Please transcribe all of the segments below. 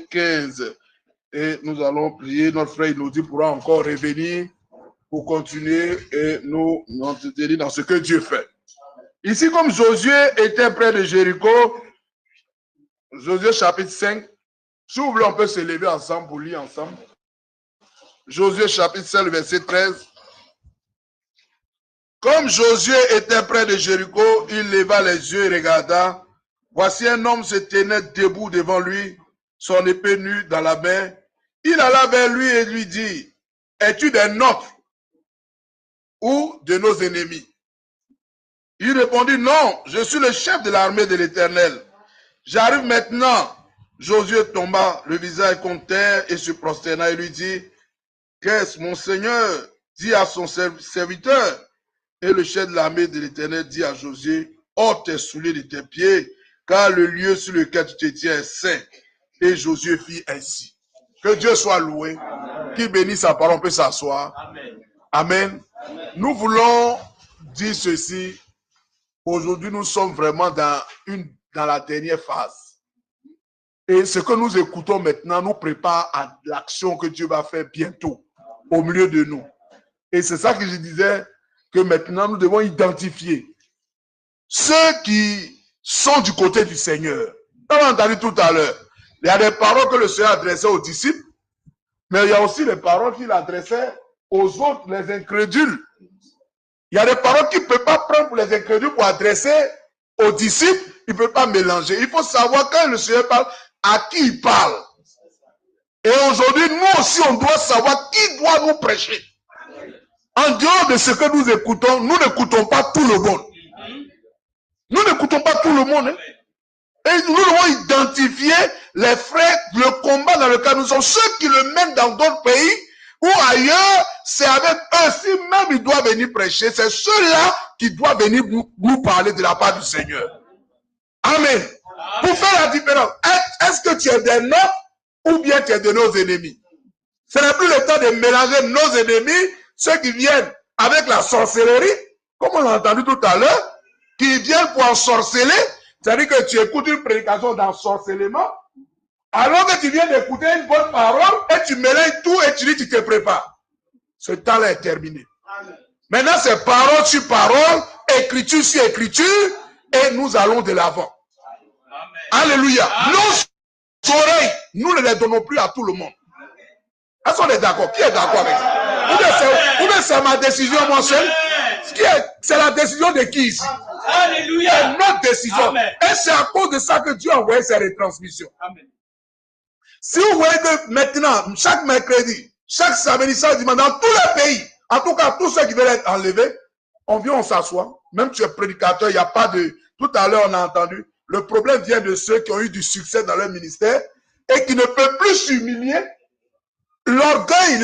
15. Et nous allons prier. Notre frère Inodi pourra encore revenir pour continuer et nous entretenir dans ce que Dieu fait. Ici, comme Josué était près de Jéricho, Josué chapitre 5, si vous voulez, on peut se lever ensemble pour lire ensemble. Josué chapitre 5, verset 13. Comme Josué était près de Jéricho, il leva les yeux et regarda. Voici un homme se tenait debout devant lui, son épée nue dans la main. Il alla vers lui et lui dit, « Es-tu des nôtres ou de nos ennemis? » Il répondit, « Non, je suis le chef de l'armée de l'Éternel. J'arrive maintenant. » Josué tomba le visage contre terre et se prosterna et lui dit, « Qu'est-ce, mon Seigneur? » dit à son serviteur. Et le chef de l'armée de l'Éternel dit à Josué, « ôte tes souliers de tes pieds, car le lieu sur lequel tu te tiens est saint. » Et Josué fit ainsi. Que Dieu soit loué. Amen. Qu'il bénisse sa parole, on peut s'asseoir. Amen. Amen. Nous voulons dire ceci. Aujourd'hui, nous sommes vraiment dans la dernière phase. Et ce que nous écoutons maintenant nous prépare à l'action que Dieu va faire bientôt au milieu de nous. Et c'est ça que je disais, que maintenant nous devons identifier ceux qui sont du côté du Seigneur. On a entendu tout à l'heure. Il y a des paroles que le Seigneur adressait aux disciples, mais il y a aussi les paroles qu'il adressait aux autres, les incrédules. Il y a des paroles qu'il ne peut pas prendre pour les incrédules pour adresser aux disciples. Il ne peut pas mélanger. Il faut savoir quand le Seigneur parle, à qui il parle. Et aujourd'hui, nous aussi, on doit savoir qui doit nous prêcher. En dehors de ce que nous écoutons, nous n'écoutons pas tout le monde. Nous n'écoutons pas tout le monde. Hein? Et nous devons identifier les frères, le combat dans lequel nous sommes. Ceux qui le mènent dans d'autres pays ou ailleurs, c'est avec eux. Si même ils doivent venir prêcher, c'est ceux-là qui doivent venir nous parler de la part du Seigneur. Amen. Pour faire la différence, est-ce que tu es des nôtres ou bien tu es de nos ennemis? Ce n'est plus le temps de mélanger nos ennemis, ceux qui viennent avec la sorcellerie, comme on l'a entendu tout à l'heure, qui viennent pour ensorceler, c'est-à-dire que tu écoutes une prédication d'ensorcellement, alors que tu viens d'écouter une bonne parole, et tu mélanges tout et tu dis tu te prépares. Ce temps-là est terminé. Maintenant, c'est parole sur parole, écriture sur écriture, et nous allons de l'avant. Alléluia. Nos oreilles, nous ne les donnons plus à tout le monde. Est-ce qu'on est d'accord? Qui est d'accord avec ça? Ou bien c'est ma décision moi seul? C'est la décision de qui ici? Alléluia. C'est notre décision. Amen. Et c'est à cause de ça que Dieu a envoyé ces retransmissions. Amen. Si vous voyez que maintenant, chaque mercredi, chaque samedi, chaque dimanche, dans tous les pays, en tout cas tous ceux qui veulent être enlevés, on vient, on s'assoit. Même tu es prédicateur, il n'y a pas de... Tout à l'heure, on a entendu. Le problème vient de ceux qui ont eu du succès dans leur ministère et qui ne peuvent plus s'humilier. L'orgueil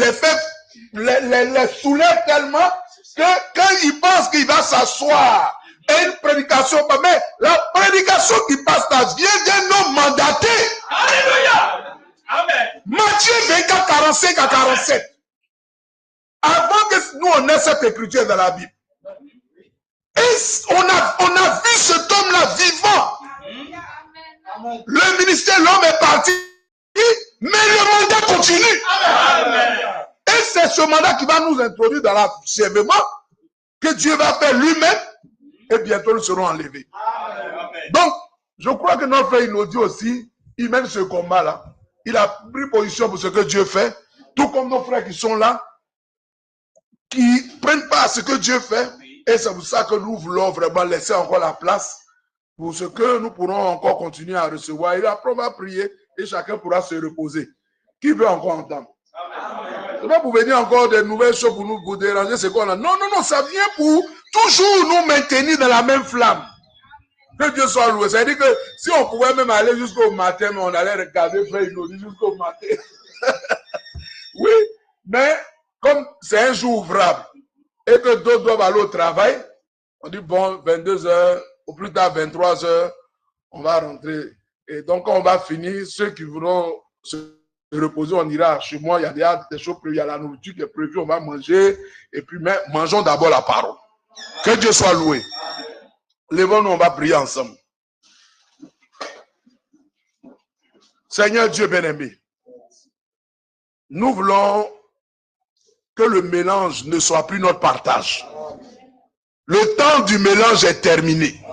les soulève tellement que quand il pense qu'il va s'asseoir et une prédication, mais la prédication qui passe là vient d'un homme mandaté. Alléluia. Amen. Matthieu 24, 45 à 47. Avant que nous on ait cette écriture dans la Bible. Et on a vu cet homme-là vivant. Amen. Le ministère, l'homme est parti, mais le mandat continue. Amen. Et c'est ce mandat qui va nous introduire dans l'achèvement que Dieu va faire lui-même et bientôt nous serons enlevés. Amen. Donc, je crois que notre frère Inodi aussi, il mène ce combat-là. Il a pris position pour ce que Dieu fait, tout comme nos frères qui sont là, qui prennent part à ce que Dieu fait. Et c'est pour ça que nous voulons vraiment laisser encore la place pour ce que nous pourrons encore continuer à recevoir. Et après, on va prier et chacun pourra se reposer. Qui veut encore entendre? Ce n'est pas pour venir encore des nouvelles choses pour nous déranger ce qu'on a. Non, non, non, ça vient pour toujours nous maintenir dans la même flamme. Que Dieu soit loué. Ça veut dire que si on pouvait même aller jusqu'au matin, mais on allait regarder frère Inodi jusqu'au matin. Oui, mais comme c'est un jour ouvrable et que d'autres doivent aller au travail, on dit bon, 22h, au plus tard 23h, on va rentrer. Et donc, quand on va finir, ceux qui voudront se reposer, on ira chez moi, il y a des choses prévues, il y a la nourriture qui est prévue, on va manger, et puis mais mangeons d'abord la parole. Que Dieu soit loué. Levons-nous, on va prier ensemble. Seigneur Dieu bien-aimé, nous voulons que le mélange ne soit plus notre partage. Le temps du mélange est terminé.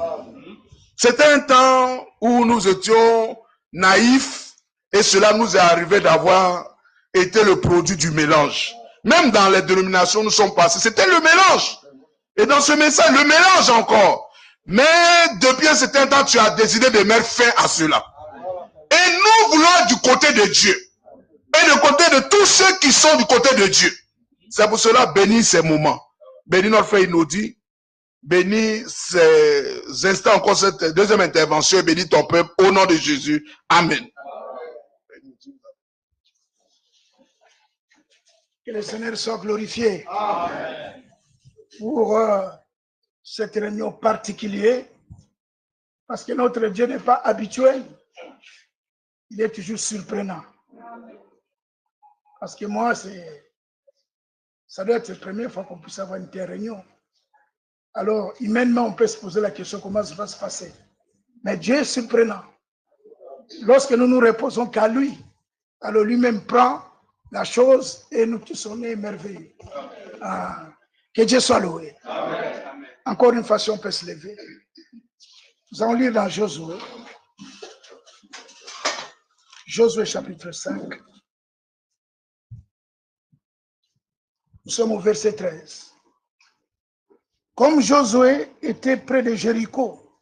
C'était un temps où nous étions naïfs et cela nous est arrivé d'avoir été le produit du mélange. Même dans les dénominations où nous sommes passés, c'était le mélange. Et dans ce message, le mélange encore. Mais depuis un certain temps, tu as décidé de mettre fin à cela. Et nous voulons du côté de Dieu. Et du côté de tous ceux qui sont du côté de Dieu. C'est pour cela, bénis ces moments. Bénis notre frère Inaudi. Bénis ces instants, encore cette deuxième intervention. Bénis ton peuple au nom de Jésus. Amen. Que le Seigneur soit glorifié. Amen. Pour cette réunion particulière, parce que notre Dieu n'est pas habituel, il est toujours surprenant. Parce que moi, ça doit être la première fois qu'on puisse avoir une telle réunion. Alors, humainement, on peut se poser la question comment ça va se passer. Mais Dieu est surprenant. Lorsque nous nous reposons qu'à lui, alors lui-même prend la chose et nous tous on est émerveillés. Ah, que Dieu soit loué. Amen. Encore une fois, si on peut se lever. Nous allons lire dans Josué. Josué chapitre 5. Nous sommes au verset 13. Comme Josué était près de Jéricho,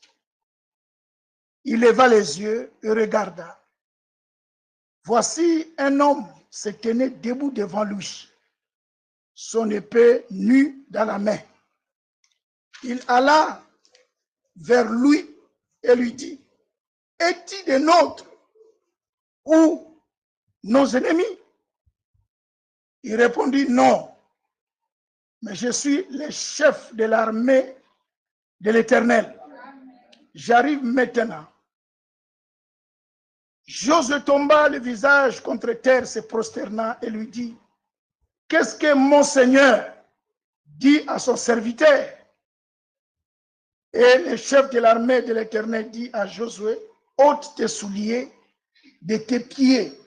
il leva les yeux et regarda. Voici un homme se tenait debout devant lui, son épée nue dans la main. Il alla vers lui et lui dit, est-il des nôtres ou nos ennemis? Il répondit, non, mais je suis le chef de l'armée de l'Éternel. J'arrive maintenant. Josué tomba le visage contre terre, se prosterna et lui dit, qu'est-ce que mon Seigneur dit à son serviteur? Et le chef de l'armée de l'Éternel dit à Josué, ôte tes souliers de tes pieds,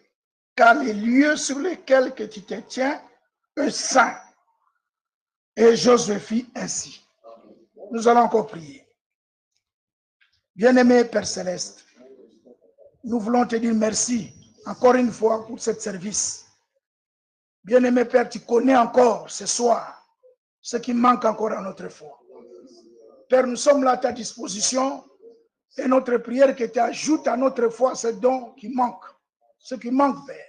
car les lieux sur lesquels que tu te tiens est saint. Et Josué fit ainsi. Nous allons encore prier. Bien-aimé Père Céleste, nous voulons te dire merci encore une fois pour ce service. Bien-aimé Père, tu connais encore ce soir ce qui manque encore à notre foi. Père, nous sommes là à ta disposition et notre prière que tu ajoutes à notre foi ce don qui manque, ce qui manque, Père.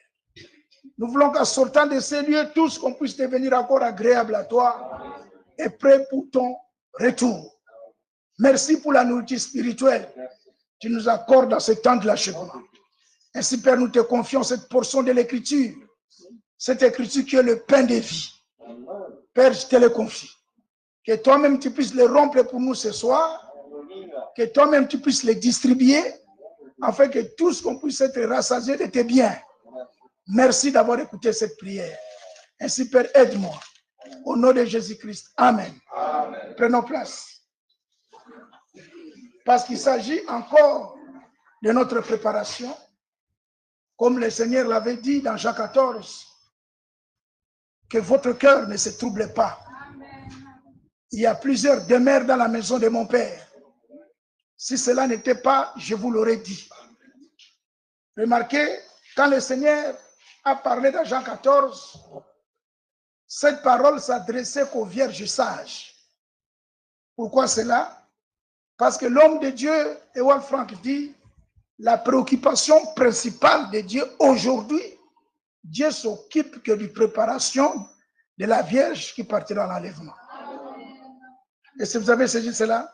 Nous voulons qu'en sortant de ces lieux, tous qu'on puisse devenir encore agréable à toi et prêt pour ton retour. Merci pour la nourriture spirituelle que tu nous accordes dans ce temps de l'achèvement. Ainsi, Père, nous te confions cette portion de l'écriture, cette écriture qui est le pain de vie. Père, je te le confie. Que toi-même tu puisses le rompre pour nous ce soir, que toi-même tu puisses le distribuer, afin que tous qu'on puisse être rassasiés de tes biens. Merci d'avoir écouté cette prière. Ainsi, Père, aide-moi. Au nom de Jésus-Christ. Amen. Amen. Prenons place. Parce qu'il s'agit encore de notre préparation. Comme le Seigneur l'avait dit dans Jean 14, que votre cœur ne se trouble pas. Il y a plusieurs demeures dans la maison de mon Père. Si cela n'était pas, je vous l'aurais dit. Remarquez, quand le Seigneur a parlé dans Jean 14, cette parole s'adressait qu'aux vierges sages. Pourquoi cela? Parce que l'homme de Dieu, Ewald Frank dit, la préoccupation principale de Dieu aujourd'hui, Dieu s'occupe que de préparation de la Vierge qui partira à l'enlèvement. Et si vous avez saisi cela,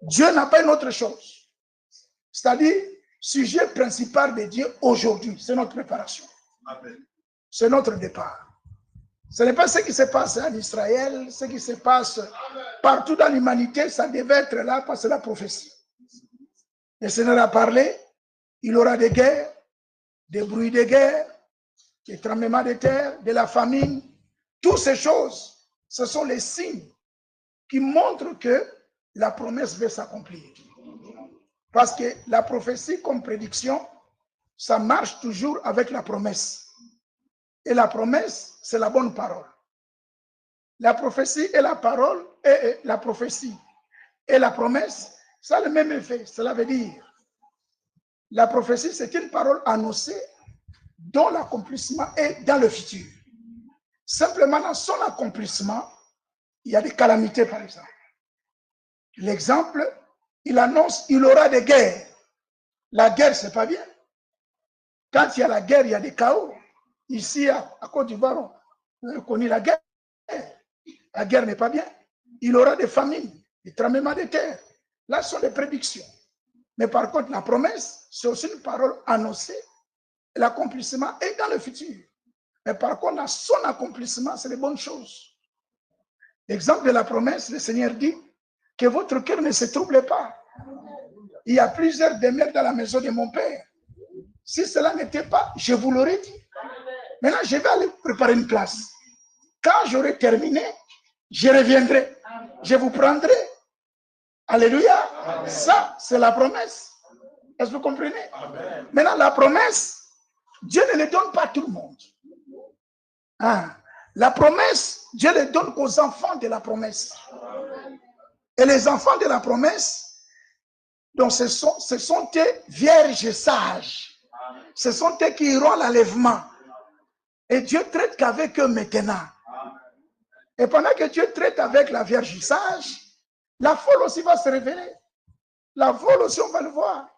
Dieu n'a pas une autre chose. C'est-à-dire, sujet principal de Dieu aujourd'hui, c'est notre préparation. C'est notre départ. Ce n'est pas ce qui se passe en Israël, ce qui se passe partout dans l'humanité, ça devait être là parce que c'est la prophétie. Le Seigneur a parlé, il aura des guerres, des bruits de guerre, des tremblements de terre, de la famine. Toutes ces choses, ce sont les signes qui montrent que la promesse va s'accomplir. Parce que la prophétie comme prédiction, ça marche toujours avec la promesse. Et la promesse, c'est la bonne parole. La prophétie et la parole, et la prophétie et la promesse, ça a le même effet. Cela veut dire, la prophétie, c'est une parole annoncée dont l'accomplissement est dans le futur. Simplement, dans son accomplissement, il y a des calamités, par exemple. L'exemple, il annonce, il aura des guerres. La guerre, c'est pas bien. Quand il y a la guerre, il y a des chaos. Ici, à Côte d'Ivoire, on connaît la guerre. La guerre n'est pas bien. Il aura des famines, des tremblements de terre. Là, ce sont des prédictions. Mais par contre, la promesse, c'est aussi une parole annoncée. L'accomplissement est dans le futur. Mais par contre, dans son accomplissement, c'est les bonnes choses. L'exemple de la promesse, le Seigneur dit que votre cœur ne se trouble pas. Il y a plusieurs demeures dans la maison de mon Père. Si cela n'était pas, je vous l'aurais dit. Maintenant, je vais aller préparer une place. Quand j'aurai terminé, je reviendrai. Je vous prendrai. Alléluia. Amen. Ça, c'est la promesse. Est-ce que vous comprenez? Amen. Maintenant, la promesse, Dieu ne le donne pas à tout le monde. Ah. La promesse, Dieu le donne aux enfants de la promesse. Et les enfants de la promesse, donc ce sont des vierges sages. Ce sont eux qui iront à l'enlèvement. Et Dieu traite qu'avec eux maintenant. Et pendant que Dieu traite avec la vierge sage, la folle aussi va se révéler. La folle aussi, on va le voir.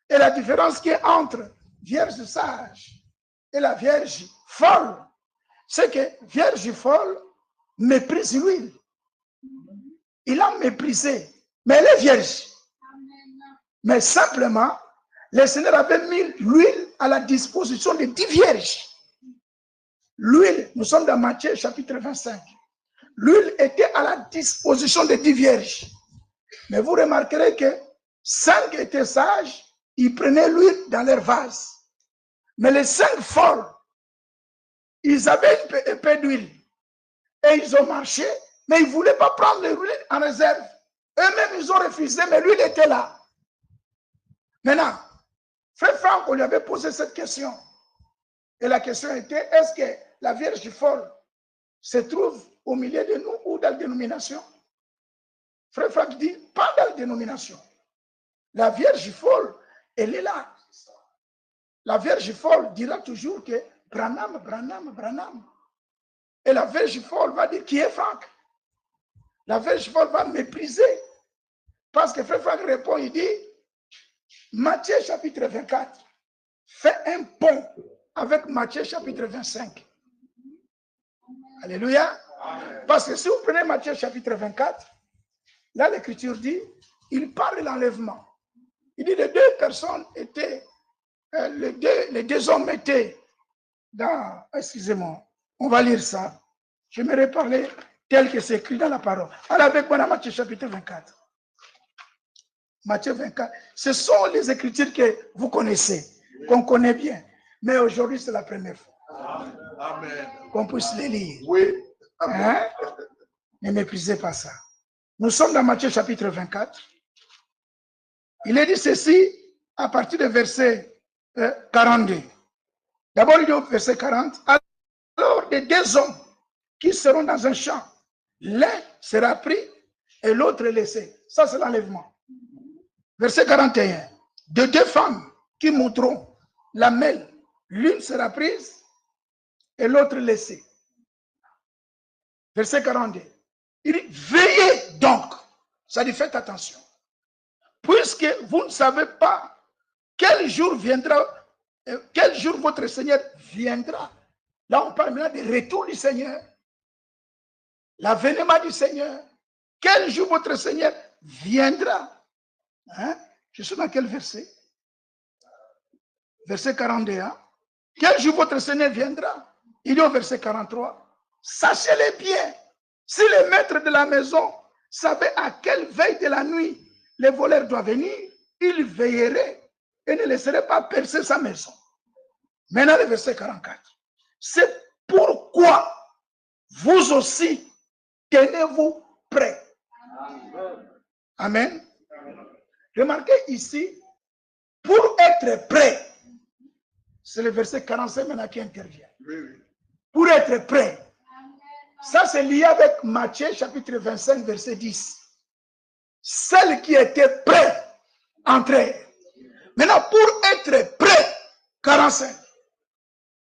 Et la différence qui est entre vierge sage et la vierge folle, c'est que vierge folle méprise l'huile. Il a méprisé, mais elle est vierge. Mais simplement, le Seigneur avait mis l'huile à la disposition des 10 vierges. L'huile, nous sommes dans Matthieu chapitre 25. L'huile était à la disposition des 10 vierges. Mais vous remarquerez que 5 étaient sages, ils prenaient l'huile dans leur vase. Mais les 5 folles, ils avaient une épée d'huile. Et ils ont marché, mais ils ne voulaient pas prendre l'huile en réserve. Eux-mêmes, ils ont refusé, mais l'huile était là. Maintenant, Frère Franck, on lui avait posé cette question. Et la question était, est-ce que la Vierge folle se trouve au milieu de nous ou dans la dénomination? Frère Franck dit, pas dans la dénomination. La Vierge folle, elle est là. La Vierge folle dira toujours que Branham, Branham, Branham. Et la Vierge folle va dire qui est Franck. La Vierge folle va mépriser. Parce que Frère Franck répond, il dit, Matthieu chapitre 24 fait un pont avec Matthieu chapitre 25. Alléluia. Parce que si vous prenez Matthieu chapitre 24, là l'écriture dit, il parle de l'enlèvement. Il dit les 2 personnes étaient, les deux hommes étaient dans, excusez-moi, on va lire ça. J'aimerais parler tel que c'est écrit dans la parole. Alors avec moi dans Matthieu chapitre 24. Matthieu 24, ce sont les écritures que vous connaissez, qu'on connaît bien. Mais aujourd'hui, c'est la première fois. Amen. Qu'on puisse les lire. Oui. Hein? Ne méprisez pas ça. Nous sommes dans Matthieu chapitre 24. Il est dit ceci à partir du verset 42. D'abord, il dit au verset 40. Alors, des 2 hommes qui seront dans un champ, l'un sera pris et l'autre laissé. Ça, c'est l'enlèvement. Verset 41. De 2 femmes qui monteront la mêle, l'une sera prise et l'autre laissée. Verset 42. Il dit, veillez donc. Ça dit, faites attention. Puisque vous ne savez pas quel jour viendra, quel jour votre Seigneur viendra. Là, on parle maintenant du retour du Seigneur. L'avènement du Seigneur. Quel jour votre Seigneur viendra. Hein? Je suis dans quel verset? Verset 41. Quel jour votre Seigneur viendra? Il est au verset 43. Sachez-le bien. Si le maître de la maison savait à quelle veille de la nuit les voleurs doivent venir, il veillerait et ne laisserait pas percer sa maison. Maintenant, le verset 44. C'est pourquoi vous aussi tenez-vous prêts. Amen. Remarquez ici, pour être prêt, C'est le verset 45 maintenant qui intervient. Oui, oui. Pour être prêt. Ça, c'est lié avec Matthieu, chapitre 25, verset 10. Celle qui était prête entrait. Maintenant, pour être prêt, 45.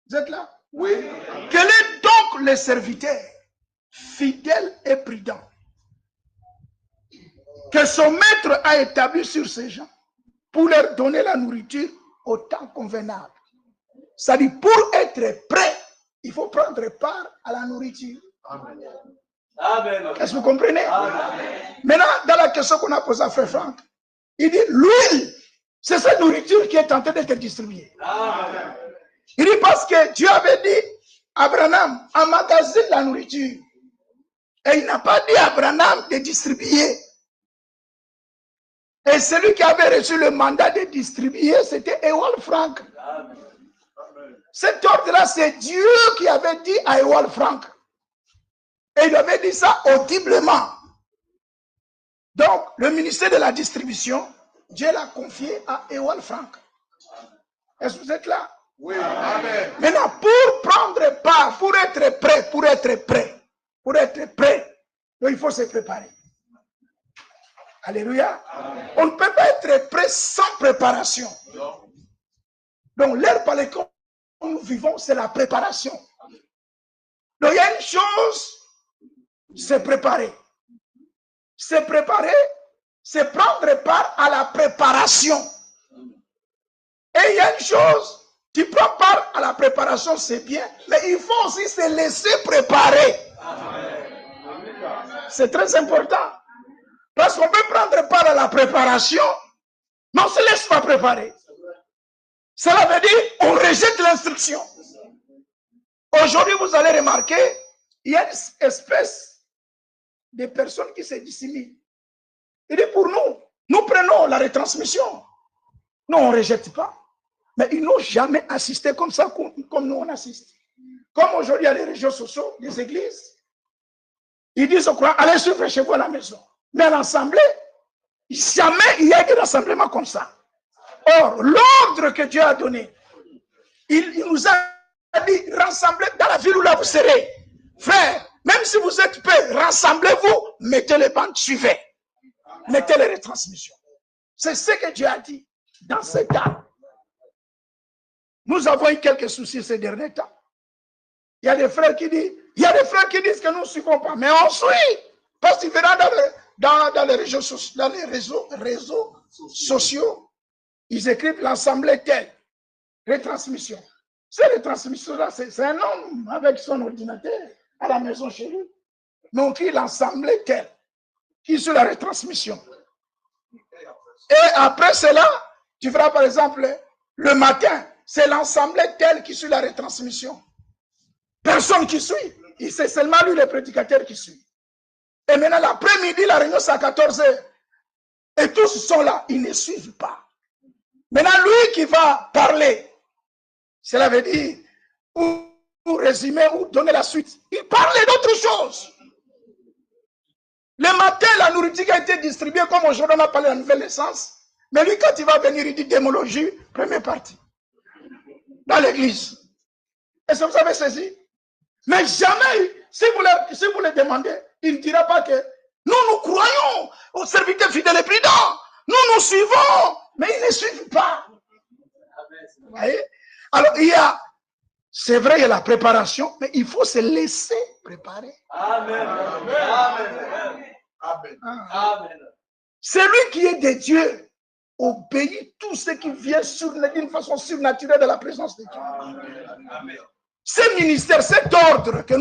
Vous êtes là? Oui. Quel est donc le serviteur fidèle et prudent que son maître a établi sur ces gens pour leur donner la nourriture au temps convenable? C'est-à-dire, pour être prêt, il faut prendre part à la nourriture. Amen. Est-ce que vous comprenez? Amen. Maintenant, dans la question qu'on a posée à Frère Franck, il dit, l'huile, c'est cette nourriture qui est en train d'être distribuée. Amen. Il dit parce que Dieu avait dit à Abraham, emmagasine la nourriture. Et il n'a pas dit à Abraham de distribuer. Et celui qui avait reçu le mandat de distribuer, c'était Ewald Frank. Cet ordre-là, c'est Dieu qui avait dit à Ewald Frank. Et il avait dit ça audiblement. Donc, le ministère de la distribution, Dieu l'a confié à Ewald Frank. Est-ce que vous êtes là? Oui. Amen. Maintenant, pour prendre part, pour être prêt, donc il faut se préparer. Alléluia. Amen. On ne peut pas être prêt sans préparation. Non. Donc, l'ère par laquelle nous vivons, c'est la préparation. Donc, il y a une chose, c'est préparer. Se préparer, c'est prendre part à la préparation. Et il y a une chose, tu prends part à la préparation, c'est bien, mais il faut aussi se laisser préparer. C'est très important. Parce qu'on peut prendre part à la préparation, mais on ne se laisse pas préparer. Cela veut dire on rejette l'instruction. Aujourd'hui, vous allez remarquer, il y a une espèce de personnes qui se dissimulent. Il dit pour nous, nous prenons la retransmission. Nous, on ne rejette pas. Mais ils n'ont jamais assisté comme ça, comme nous on assiste. Comme aujourd'hui, il y a les réseaux sociaux, les églises. Ils disent aux croyants, allez suivre chez vous à la maison. Mais à l'assemblée, jamais il y a eu de rassemblement comme ça. Or, l'ordre que Dieu a donné, il nous a dit, rassemblez dans la ville où là vous serez. Frère, même si vous êtes peu, rassemblez-vous, mettez les bandes, suivez. Mettez les retransmissions. C'est ce que Dieu a dit dans ce cas. Nous avons eu quelques soucis ces derniers temps. Il y a des frères qui disent, que nous ne suivons pas, mais on suit. Parce qu'il verra dans les réseaux sociaux, ils écrivent l'assemblée telle, retransmission. Cette retransmission-là, c'est un homme avec son ordinateur à la maison chez lui. Mais on crie l'assemblée telle, qui est sur la retransmission. Et après cela, tu feras par exemple, le matin, c'est l'assemblée telle qui suit la retransmission. Personne qui suit. C'est seulement lui, le prédicateur, qui suit. Et maintenant, l'après-midi, la réunion, c'est à 14h. Et tous sont là. Ils ne suivent pas. Maintenant, lui qui va parler, cela veut dire, ou résumer, ou donner la suite. Il parlait d'autre chose. Le matin, la nourriture a été distribuée, comme aujourd'hui, on a parlé de la nouvelle naissance. Mais lui, quand il va venir, il dit démologie, première partie. Dans l'église. Est-ce que vous avez saisi? Mais jamais, si vous le demandez, il ne dira pas que nous croyons aux serviteurs fidèles et prudents. Nous suivons, mais ils ne suivent pas. Vous voyez? Alors, c'est vrai, il y a la préparation, mais il faut se laisser préparer. Amen. Amen. Amen. Amen. Celui qui est de Dieu obéit tout ce qui vient d'une façon surnaturelle de la présence de Dieu. Amen. Ce ministère, cet ordre que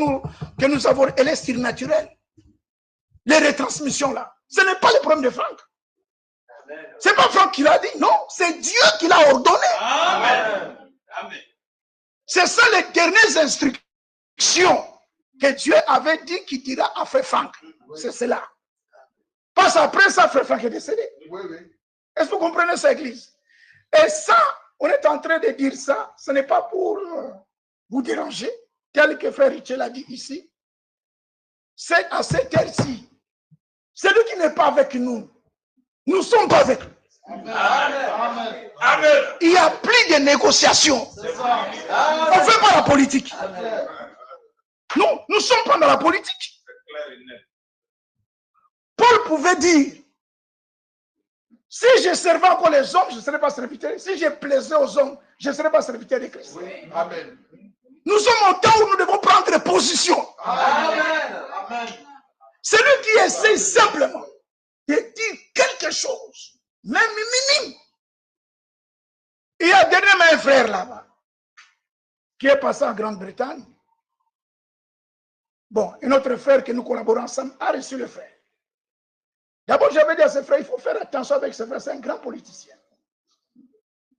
nous avons, elle est surnaturelle. Les retransmissions là, ce n'est pas le problème de Franck. Ce n'est pas Franck qui l'a dit, non, c'est Dieu qui l'a ordonné. Amen. Amen. C'est ça les dernières instructions que Dieu avait dit qu'il dira à Frère Franck. C'est cela. Parce après ça, Frère Franck est décédé. Oui, oui. Est-ce que vous comprenez ça, Église? Et ça, on est en train de dire ça, ce n'est pas pour vous déranger, tel que Frère Richel a dit ici. C'est à cette heure-ci, celui qui n'est pas avec nous, nous ne sommes pas avec lui. Il n'y a plus de négociations. On ne fait pas la politique. Non, nous ne sommes pas dans la politique. Paul pouvait dire, si je servais encore les hommes, je ne serais pas serviteur. Si je plaisais aux hommes, je ne serais pas serviteur de Christ. Amen. Nous sommes au temps où nous devons prendre position. Amen. Celui qui essaie simplement de dire quelque chose, même minime. Il y a dernièrement un frère là-bas qui est passé en Grande-Bretagne. Bon, un autre frère que nous collaborons ensemble a reçu le frère. D'abord, j'avais dit à ce frère, il faut faire attention avec ce frère, c'est un grand politicien.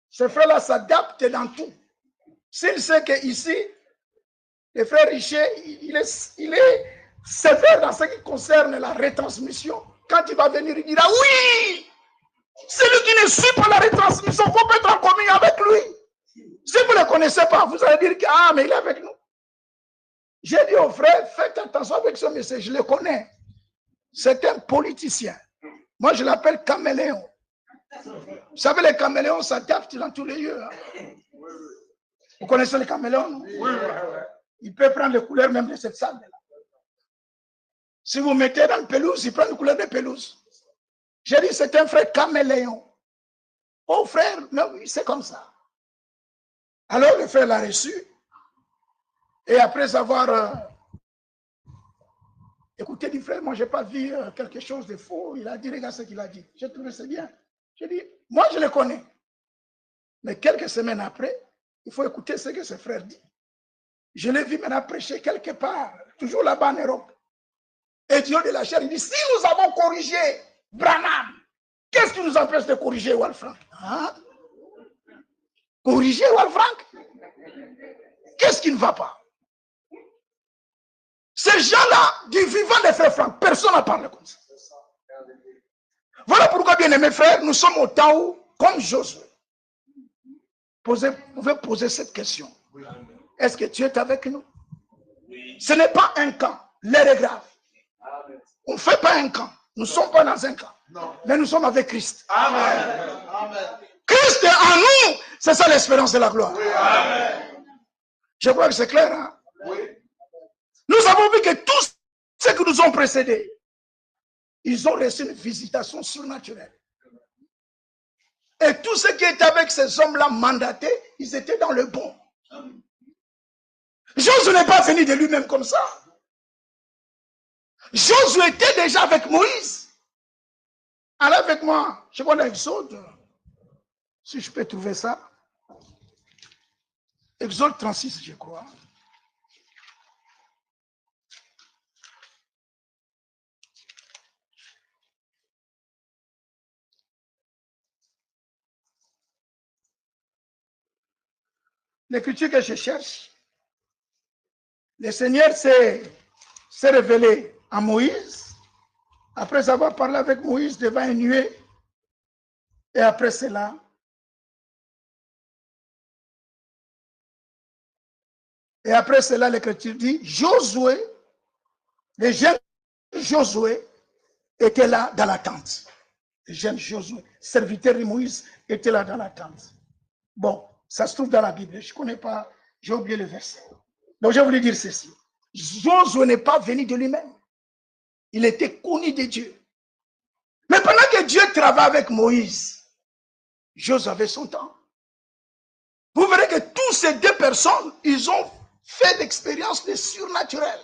Ce frère-là s'adapte dans tout. S'il sait qu'ici, le frère Richer, il est sévère dans ce qui concerne la retransmission. Quand il va venir, il dira oui! Celui qui ne suit pas la retransmission, il faut être en communion avec lui. Si vous ne le connaissez pas, vous allez dire que ah, mais il est avec nous. J'ai dit au frère, faites attention avec ce monsieur, je le connais. C'est un politicien. Moi, je l'appelle caméléon. Vous savez, les caméléons s'adaptent dans tous les lieux. Hein. Vous connaissez les caméléons, non? Oui. Il peut prendre les couleurs même de cette salle. Si vous mettez dans le pelouse, il prend les couleurs de pelouse. J'ai dit, c'est un frère caméléon. Oh frère, non, c'est comme ça. Alors le frère l'a reçu. Et après avoir écouté du frère, moi je n'ai pas vu quelque chose de faux. Il a dit, regarde ce qu'il a dit. J'ai trouvé ça bien. J'ai dit, moi je le connais. Mais quelques semaines après, il faut écouter ce que ce frère dit. Je l'ai vu maintenant prêcher quelque part, toujours là-bas en Europe. Et Dieu de la chair, il dit, si nous avons corrigé Branham, qu'est-ce qui nous empêche de corriger Walfranc? Hein? Corriger Walfranc? Qu'est-ce qui ne va pas? Ces gens-là, du vivant des frères Franck, personne n'a parlé comme ça. Voilà pourquoi, bien aimés frères, nous sommes au temps où, comme Josué, vous pouvez poser cette question. Est-ce que Dieu est avec nous? Ce n'est pas un camp. L'heure est grave. On ne fait pas un camp. Nous ne sommes pas dans un camp. Mais nous sommes avec Christ. Amen. Christ est en nous. C'est ça l'espérance de la gloire. Oui, amen. Je crois que c'est clair. Hein? Oui. Nous avons vu que tous ceux qui nous ont précédés, ils ont reçu une visitation surnaturelle. Et tous ceux qui étaient avec ces hommes-là mandatés, ils étaient dans le bon. Josué n'est pas venu de lui-même comme ça. Josué était déjà avec Moïse. Allez avec moi, je vois l'Exode. Si je peux trouver ça. Exode 36, je crois. L'écriture que je cherche, le Seigneur s'est révélé à Moïse, après avoir parlé avec Moïse devant une nuée, et après cela, l'écriture dit, Josué, le jeune Josué, était là dans la tente. Le jeune Josué, serviteur de Moïse, était là dans la tente. Bon, ça se trouve dans la Bible, je ne connais pas, j'ai oublié le verset. Donc je voulais dire ceci. Josué n'est pas venu de lui-même. Il était connu de Dieu. Mais pendant que Dieu travaille avec Moïse, Josué avait son temps. Vous verrez que tous ces deux personnes, ils ont fait l'expérience de surnaturel.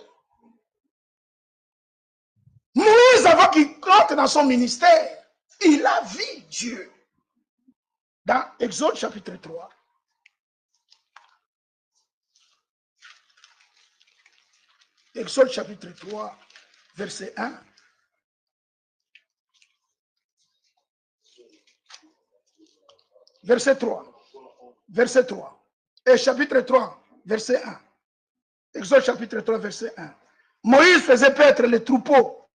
Moïse, avant qu'il entre dans son ministère, il a vu Dieu. Dans Exode chapitre 3. Exode chapitre 3, verset 1. Verset 3. Verset 3. Et chapitre 3, verset 1. Exode chapitre 3, verset 1. Moïse faisait paître les troupeaux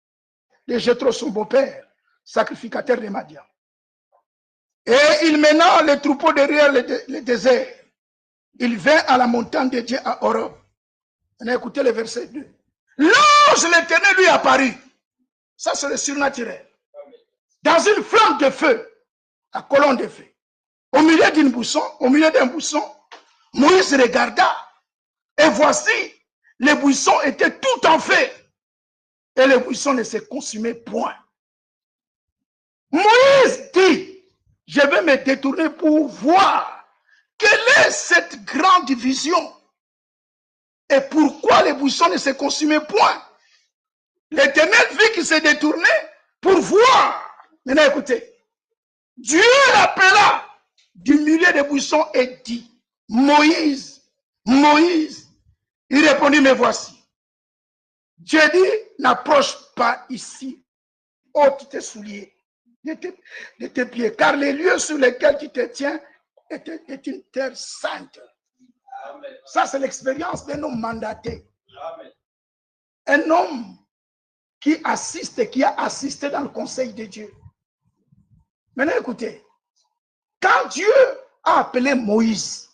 de Jéthro, son beau-père, sacrificateur de Madian. Et il mena les troupeaux derrière le désert. Il vint à la montagne de Dieu à Horeb. On a écouté le verset 2. L'ange l'Éternel lui apparut. Ça, c'est le surnaturel. Dans une flamme de feu. la colonne de feu. Au milieu d'un buisson, Moïse regarda, et voici, les buissons étaient tout en feu, et les buissons ne se consumaient point. Moïse dit, je vais me détourner pour voir quelle est cette grande vision et pourquoi les buissons ne se consumaient point. L'Éternel vit qu'il s'est détourné pour voir. Maintenant écoutez, Dieu l'appela du milieu des buissons et dit, Moïse, Moïse. Il répondit, me voici. Dieu dit, n'approche pas ici, ôte tes souliers de tes pieds, car les lieux sur lesquels tu te tiens est une terre sainte. Amen. Ça, c'est l'expérience d'un homme mandaté. Amen. Un homme qui assiste, qui a assisté dans le conseil de Dieu. Maintenant, écoutez, quand Dieu a appelé Moïse,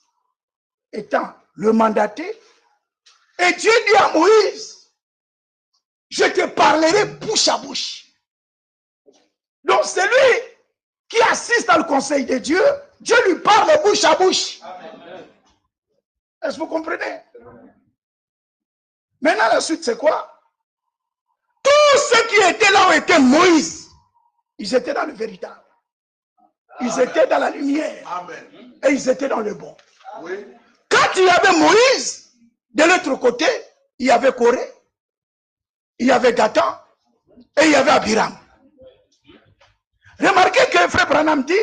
étant le mandaté, et Dieu dit à Moïse, je te parlerai bouche à bouche. Donc, celui qui assiste dans le conseil de Dieu, Dieu lui parle bouche à bouche. Est-ce que vous comprenez? Maintenant, la suite, c'est quoi? Tous ceux qui étaient là où était Moïse, ils étaient dans le véritable. Ils étaient dans la lumière. Amen. Et ils étaient dans le bon. Oui. Quand il y avait Moïse, de l'autre côté, il y avait Corée, il y avait Dathan et il y avait Abiram. Remarquez que Frère Branham dit,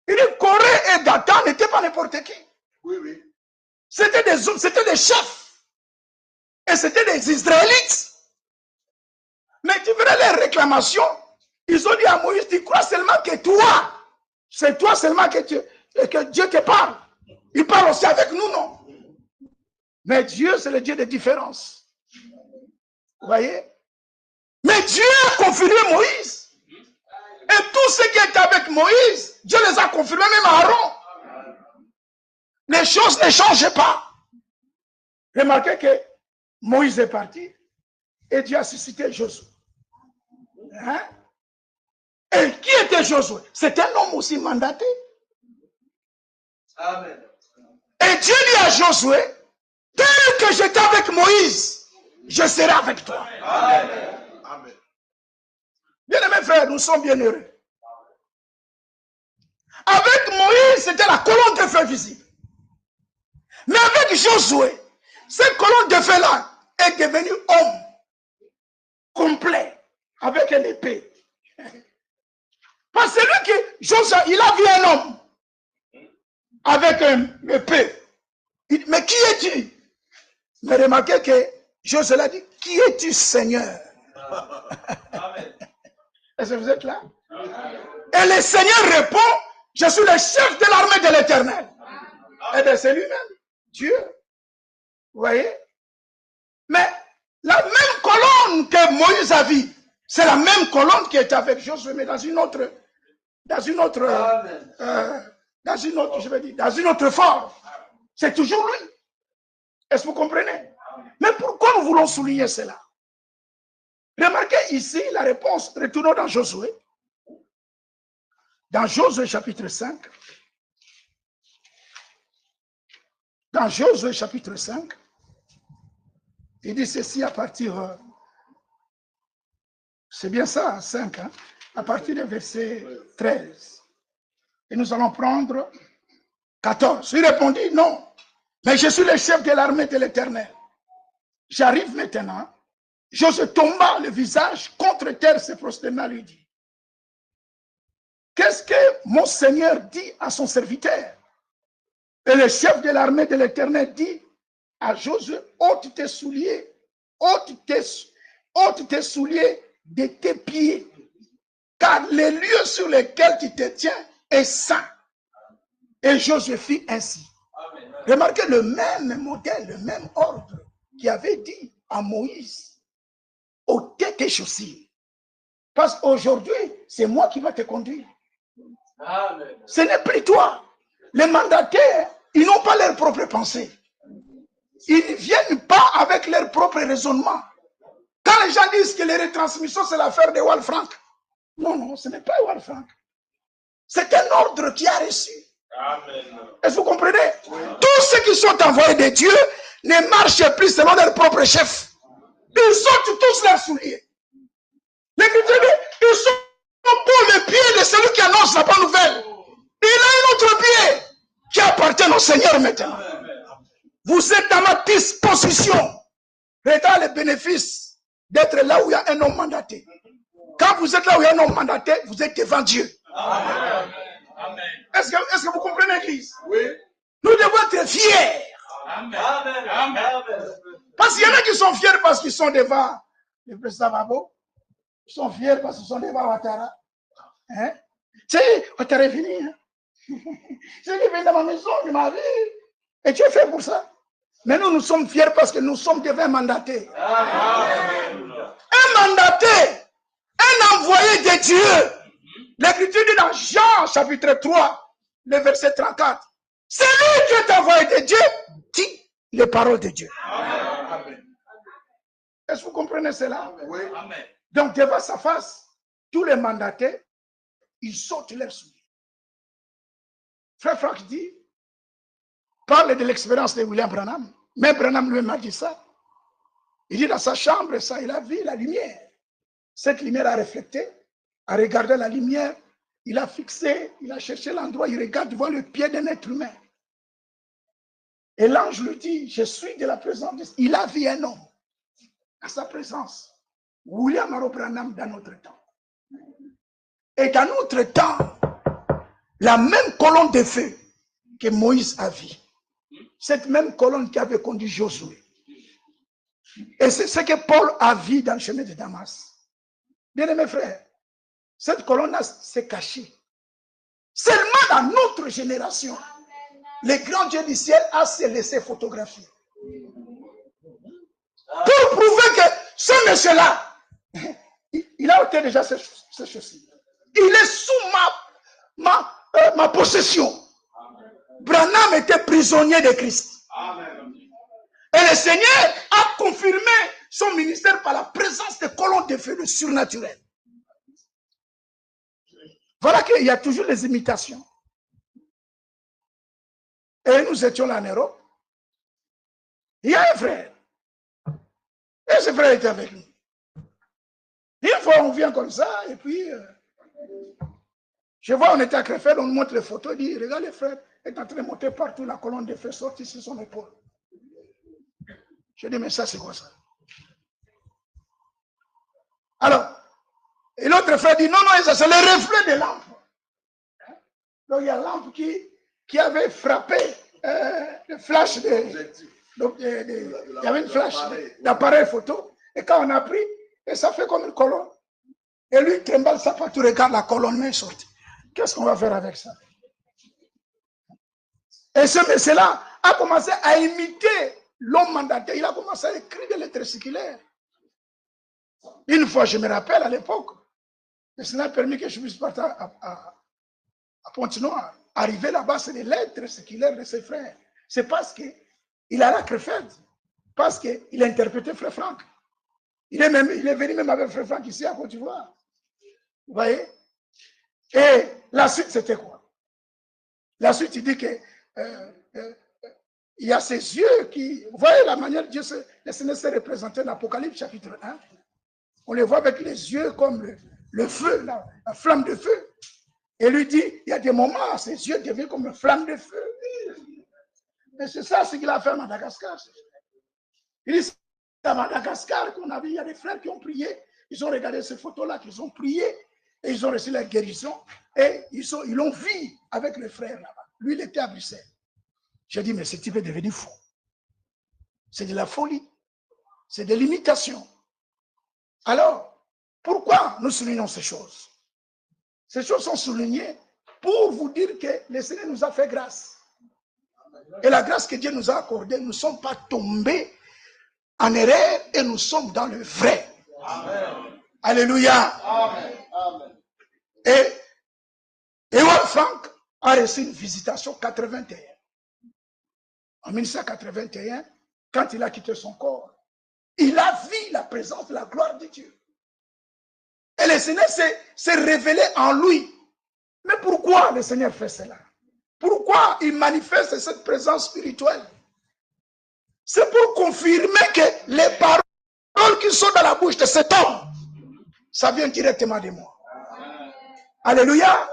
il dit Corée et Dathan n'étaient pas n'importe qui. Oui, oui. C'était des hommes, c'était des chefs. Et c'était des Israélites. Mais tu verras les réclamations. Ils ont dit à Moïse, tu crois seulement que toi, c'est toi seulement que Dieu te parle. Il parle aussi avec nous, non? Mais Dieu, c'est le Dieu de différence. Vous voyez? Mais Dieu a confirmé Moïse. Et tous ceux qui étaient avec Moïse, Dieu les a confirmés, même Aaron. Les choses ne changent pas. Remarquez que Moïse est parti et Dieu a suscité Josué. Hein? Et qui était Josué? C'est un homme aussi mandaté. Amen. Et Dieu dit à Josué, tel que j'étais avec Moïse, je serai avec toi. Amen. Amen. Bien-aimés frères, nous sommes bien heureux. Avec Moïse, c'était la colonne de feu visible. Mais avec Josué, cette colonne de feu-là est devenue homme complet, avec une épée. Parce que lui qui, Josué, il a vu un homme avec une épée. Mais qui es-tu? Mais remarquez que Josué a dit, qui es-tu, Seigneur? Est-ce que vous êtes là? Et le Seigneur répond, je suis le chef de l'armée de l'Éternel. Et bien c'est lui-même, Dieu. Vous voyez? Mais la même colonne que Moïse a vue, c'est la même colonne qui est avec Josué, mais dans une autre forme. C'est toujours lui. Est-ce que vous comprenez? Mais pourquoi nous voulons souligner cela? Remarquez ici la réponse. Retournons dans Josué. Dans Josué chapitre 5. Dans Josué chapitre 5. Il dit ceci à partir... c'est bien ça, 5. Hein? À partir du verset 13. Et nous allons prendre 14. Il répondit, non. Mais je suis le chef de l'armée de l'Éternel. J'arrive maintenant. Josué tomba le visage contre terre, se prosterna, lui dit. Qu'est-ce que mon Seigneur dit à son serviteur? Et le chef de l'armée de l'Éternel dit à Josué, ôte tes souliers, ôte tes souliers de tes pieds, car les lieux sur lesquels tu te tiens est saint. Et Josué fit ainsi. Amen. Remarquez le même modèle, le même ordre qui avait dit à Moïse, ôtez tes chaussures. Parce qu'aujourd'hui, c'est moi qui vais te conduire. Amen. Ce n'est plus toi. Les mandataires, ils n'ont pas leur propre pensée. Ils ne viennent pas avec leur propre raisonnement. Quand les gens disent que les retransmissions, c'est l'affaire de Walfranc. Non, non, ce n'est pas Walfranc. C'est un ordre qui a reçu. Amen. Est-ce que vous comprenez? Tous ceux qui sont envoyés de Dieu ne marchent plus selon leur propre chef. Ils sortent tous leurs souliers. L'Écriture dit, ils sont pour le pied de celui qui annonce la bonne nouvelle. Il a un autre pied qui appartient au Seigneur maintenant. Vous êtes dans ma disposition. Regardez les bénéfices d'être là où il y a un homme mandaté. Quand vous êtes là où il y a un homme mandaté, vous êtes devant Dieu. Amen. Est-ce que vous comprenez l'église? Oui. Nous devons être fiers. Amen. Amen. Parce qu'il y en a qui sont fiers parce qu'ils sont devant le président Babo. Ils sont fiers parce qu'ils sont devant Ouattara. Hein? Tu sais, Ouattara est fini. Hein? C'est qui vient dans ma maison, de ma vie. Et tu es fait pour ça. Mais nous sommes fiers parce que nous sommes devant un mandaté. Amen. Un mandaté, un envoyé de Dieu. L'Écriture dit dans Jean chapitre 3, le verset 34. C'est lui qui est envoyé de Dieu, dit les paroles de Dieu. Amen. Est-ce que vous comprenez cela? Oui. Amen. Donc devant sa face, tous les mandatés, ils sortent leurs souliers. Frère Franck dit, parle de l'expérience de William Branham. Même Branham lui m'a dit ça. Il dit dans sa chambre, ça, il a vu la lumière. Cette lumière a reflété, a regardé la lumière, il a fixé, il a cherché l'endroit, il regarde devant le pied d'un être humain. Et l'ange lui dit, je suis de la présence de... Il a vu un homme à sa présence. William Maro Branham dans notre temps. Et dans notre temps, la même colonne de feu que Moïse a vue, cette même colonne qui avait conduit Josué. Et c'est ce que Paul a vu dans le chemin de Damas. Bien aimés frères, cette colonne s'est cachée. Seulement dans notre génération, le grand Dieu du ciel a se laissé photographier. Pour prouver que ce monsieur-là, il a ôté déjà ce choses-ci. Il est sous ma possession. Branham était prisonnier de Christ. Et le Seigneur a confirmé son ministère par la présence de colonnes de feu, le surnaturel. Voilà qu'il y a toujours les imitations. Et nous étions là en Europe. Il y a un frère. Et ce frère était avec nous. Une fois, on vient comme ça, et puis, je vois, on était à Crefeld, on nous montre les photos, il dit, regarde, le frère est en train de monter partout, la colonne de feu sortie sur son épaule. Je dis, mais ça, c'est quoi ça? Alors, et l'autre frère dit, non, non, ça, c'est le reflet de lampe. Donc, il y a la lampe qui avait frappé le flash donc, il y avait une flash d'appareil photo. Et quand on a pris, et ça fait comme une colonne. Et lui, il tremble sa patte, tu regardes la colonne, mais sortie. Qu'est-ce qu'on va faire avec ça? Et ce monsieur-là a commencé à imiter l'homme mandaté. Il a commencé à écrire des lettres circulaires. Une fois, je me rappelle à l'époque, et cela a permis que je puisse partir à Pointe-Noire. Arriver là-bas, c'est des lettres circulaires de ses frères. C'est parce qu'il a la Crefeld. Parce qu'il a interprété Frère Franck. Il est venu même avec Frère Franck ici à Côte d'Ivoire. Vous voyez? Et la suite, c'était quoi? La suite, il dit que il y a ces yeux qui... Vous voyez la manière dont le Seigneur s'est représenté dans l'Apocalypse chapitre 1. On les voit avec les yeux comme le feu, la flamme de feu. Et lui dit, il y a des moments, ses yeux deviennent comme une flamme de feu. Et c'est ça ce qu'il a fait à Madagascar. Il dit, c'est à Madagascar qu'on a vu, il y a des frères qui ont prié. Ils ont regardé ces photos-là, qu'ils ont prié. Et ils ont reçu la guérison. Et ils l'ont vu avec les frères là-bas. Lui, il était à Bruxelles. J'ai dit, mais ce type est devenu fou. C'est de la folie. C'est de l'imitation. Alors, pourquoi nous soulignons ces choses? Ces choses sont soulignées pour vous dire que le Seigneur nous a fait grâce. Et la grâce que Dieu nous a accordée, nous ne sommes pas tombés en erreur et nous sommes dans le vrai. Amen. Alléluia. Amen. Amen. Et Ewald Frank a reçu une visitation 81. En 1981, quand il a quitté son corps, il a vu la présence de la gloire de Dieu. Et le Seigneur s'est révélé en lui. Mais pourquoi le Seigneur fait cela? Pourquoi il manifeste cette présence spirituelle? C'est pour confirmer que les paroles qui sont dans la bouche de cet homme, ça vient directement de moi. Alléluia.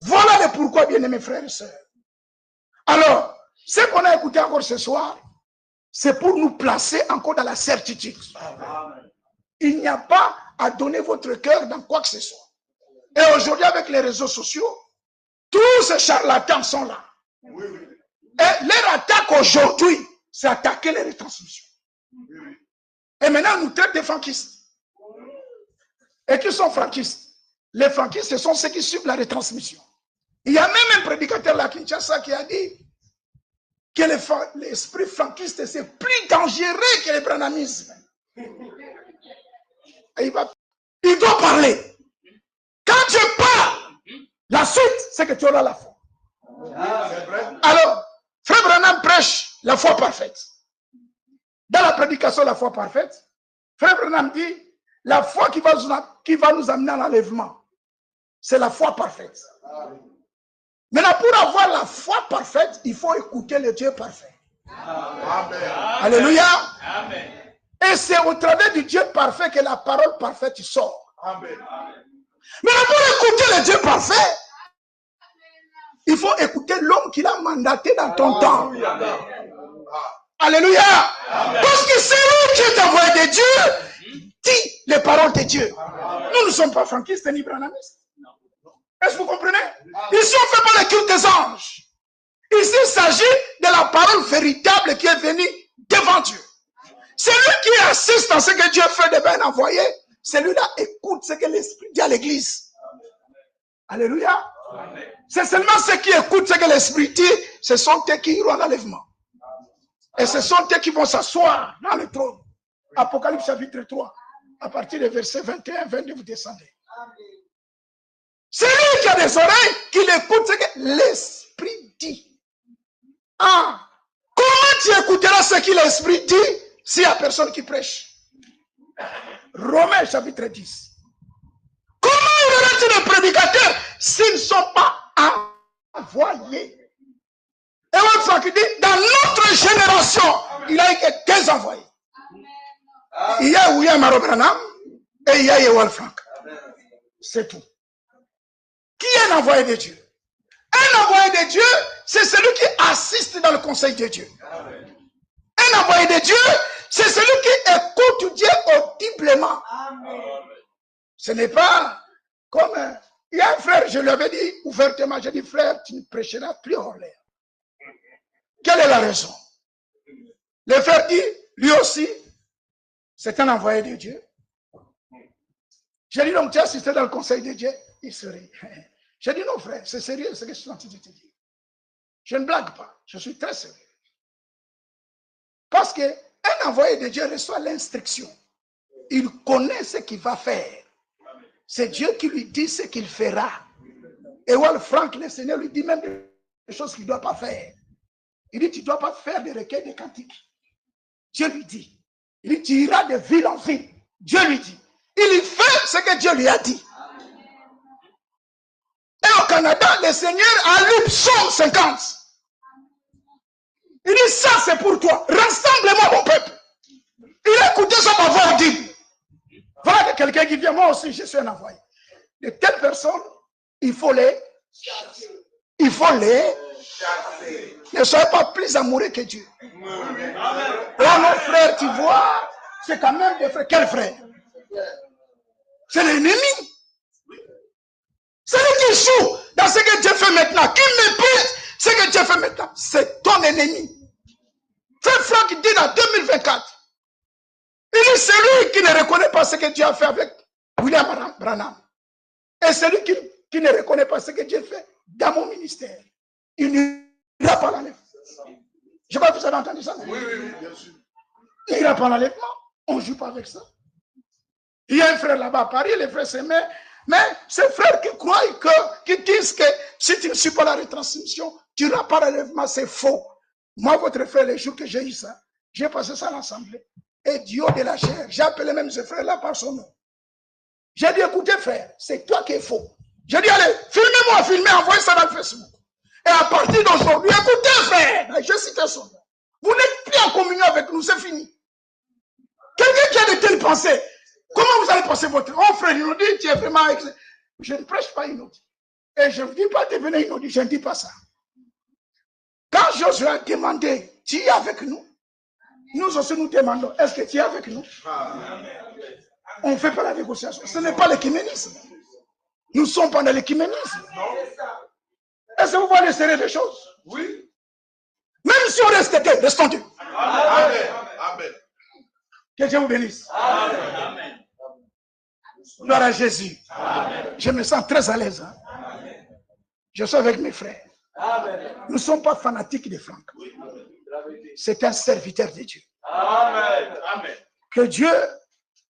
Voilà le pourquoi, bien-aimés frères et sœurs. Alors, ce qu'on a écouté encore ce soir, c'est pour nous placer encore dans la certitude. Il n'y a pas à donner votre cœur dans quoi que ce soit. Et aujourd'hui, avec les réseaux sociaux, tous ces charlatans sont là. Et leur attaque aujourd'hui, c'est attaquer les retransmissions. Et maintenant, on nous traite des franquistes. Et qui sont franquistes? Les franquistes, ce sont ceux qui suivent la retransmission. Il y a même un prédicateur là, Kinshasa, qui a dit que l'esprit franquiste, c'est plus dangereux que le branhamisme. Et il doit parler. Quand tu parles, la suite, c'est que tu auras la foi. Alors, Frère Branham prêche la foi parfaite. Dans la prédication, la foi parfaite, Frère Branham dit, la foi qui va nous amener à l'enlèvement, c'est la foi parfaite. Maintenant, pour avoir la foi parfaite, il faut écouter le Dieu parfait. Amen. Alléluia. Amen. Et c'est au travers du Dieu parfait que la parole parfaite sort. Amen. Maintenant, pour écouter le Dieu parfait, il faut écouter l'homme qu'il a mandaté dans ton temps. Alléluia. Amen. Parce que c'est lui qui est envoyé de Dieu, dit les paroles de Dieu. Nous ne sommes pas franquistes ni branhamistes. Est-ce que vous comprenez? Ici, on ne fait pas le culte des anges. Ici, il s'agit de la parole véritable qui est venue devant Dieu. Celui qui assiste à ce que Dieu fait de bien envoyé, celui-là écoute ce que l'Esprit dit à l'Église. Alléluia. C'est seulement ceux qui écoutent ce que l'Esprit dit, ce sont eux qui iront à l'enlèvement. Et ce sont eux qui vont s'asseoir dans le trône. Apocalypse chapitre 3, à partir du verset 21-22, vous descendez. Celui qui a des oreilles, qu'il écoute ce que l'Esprit dit. Ah, comment tu écouteras ce que l'Esprit dit s'il n'y a personne qui prêche? Romains chapitre 10. Comment y aura-t-il des prédicateurs s'ils ne sont pas envoyés? Et on Franck dit, dans notre génération, il n'y a eu que 2 envoyés. Il y a William Maro Branham et il y a Ewald Frank. C'est tout. Qui est un envoyé de Dieu? Un envoyé de Dieu, c'est celui qui assiste dans le conseil de Dieu. Un envoyé de Dieu, c'est celui qui écoute Dieu audiblement. Ce n'est pas comme... Il y a un frère, je lui avais dit ouvertement, j'ai dit, frère, tu ne prêcheras plus hors l'air. Quelle est la raison? Le frère dit, lui aussi, c'est un envoyé de Dieu. J'ai dit, donc tu as assisté dans le conseil de Dieu? Il sourit. J'ai dit, non frère, c'est sérieux ce que je suis en train de te dire. Je ne blague pas, je suis très sérieux. Parce qu'un envoyé de Dieu reçoit l'instruction. Il connaît ce qu'il va faire. C'est Dieu qui lui dit ce qu'il fera. Et Ewald Frank, le Seigneur lui dit même des choses qu'il ne doit pas faire. Il dit, tu ne dois pas faire des requêtes de cantiques. Dieu lui dit. Il dit, tu iras de ville en ville. Dieu lui dit. Il fait ce que Dieu lui a dit. Et au Canada, le Seigneur a lu Psaume 50. Il dit, ça c'est pour toi. Rassemble-moi mon peuple. Il a écouté son voix audible. Voilà quelqu'un qui vient, moi aussi je suis un envoyé. De telles personnes, il faut les chasser. Il faut les chasser. Ne soyez pas plus amoureux que Dieu. Là, mon frère, tu vois, c'est quand même des frères. Quel frère? C'est l'ennemi. Celui qui joue dans ce que Dieu fait maintenant, qui méprise ce que Dieu fait maintenant, c'est ton ennemi. Frère Franck dit dans 2024, il dit celui qui ne reconnaît pas ce que Dieu a fait avec William Branham, et celui qui ne reconnaît pas ce que Dieu fait dans mon ministère, il n'ira pas l'enlèvement. Je crois que vous avez entendu ça. Oui, bien sûr. Il n'ira pas l'enlèvement. On ne joue pas avec ça. Il y a un frère là-bas à Paris, les frères s'aimaient. Mais ces frères qui croient qui disent que si tu ne suis pas la retransmission, tu n'auras pas l'enlèvement, c'est faux. Moi, votre frère, les jours que j'ai eu ça, j'ai passé ça à l'assemblée. Et Dieu de la chair, j'ai appelé même ce frère-là par son nom. J'ai dit, écoutez frère, c'est toi qui es faux. J'ai dit, allez, filmez-moi, filmez, envoyez ça dans le Facebook. Et à partir d'aujourd'hui, écoutez, frère, je cite son nom. Vous n'êtes plus en communion avec nous, c'est fini. Quelqu'un qui a de telles pensées, comment vous allez passer votre... Oh frère, il nous dit, tu es vraiment... Je ne prêche pas inaudit. Et je ne dis pas devenir inaudit, je ne dis pas ça. Quand Josué a demandé, tu es avec nous? Nous aussi nous demandons, est-ce que tu es avec nous? On ne fait pas la négociation. Ce n'est pas l'écuménisme. Nous ne sommes pas dans l'écuménisme. Est-ce que vous voyez le sérieux des choses? Oui. Même si on reste deux, restons deux. Amen. Amen. Que Dieu vous bénisse. Amen. Gloire à Jésus. Amen. Je me sens très à l'aise. Hein? Je suis avec mes frères. Amen. Nous ne sommes pas fanatiques des Francs. C'est un serviteur de Dieu. Amen. Amen. Que Dieu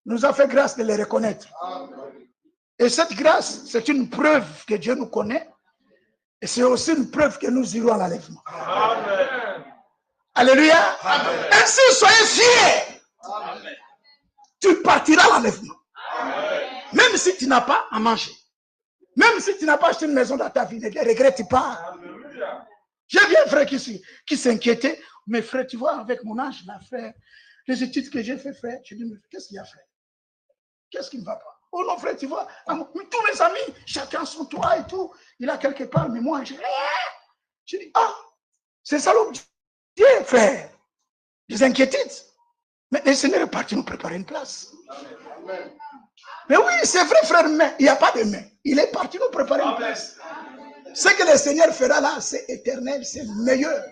nous a fait grâce de les reconnaître. Amen. Et cette grâce, c'est une preuve que Dieu nous connaît. Et c'est aussi une preuve que nous irons à l'enlèvement. Amen. Alléluia. Amen. Ainsi, soyez fiers. Amen. Tu partiras à l'enlèvement. Même si tu n'as pas à manger. Même si tu n'as pas acheté une maison dans ta vie, ne regrette pas. J'ai vu un frère qui s'inquiétait. Mais frère, tu vois, avec mon âge, là, frère, les études que j'ai fait, frère, je dis, mais qu'est-ce qu'il y a, frère? Qu'est-ce qui ne va pas? Oh non, frère, tu vois, tous mes amis, chacun son toit et tout, il a quelque part, mais moi, je dis, ah, c'est ça l'objectif, frère. Des inquiétudes. Mais le Seigneur est parti nous préparer une place. Amen. Mais oui, c'est vrai, frère, mais il n'y a pas de mais. Il est parti nous préparer une place. Ce que le Seigneur fera là, c'est éternel, c'est meilleur.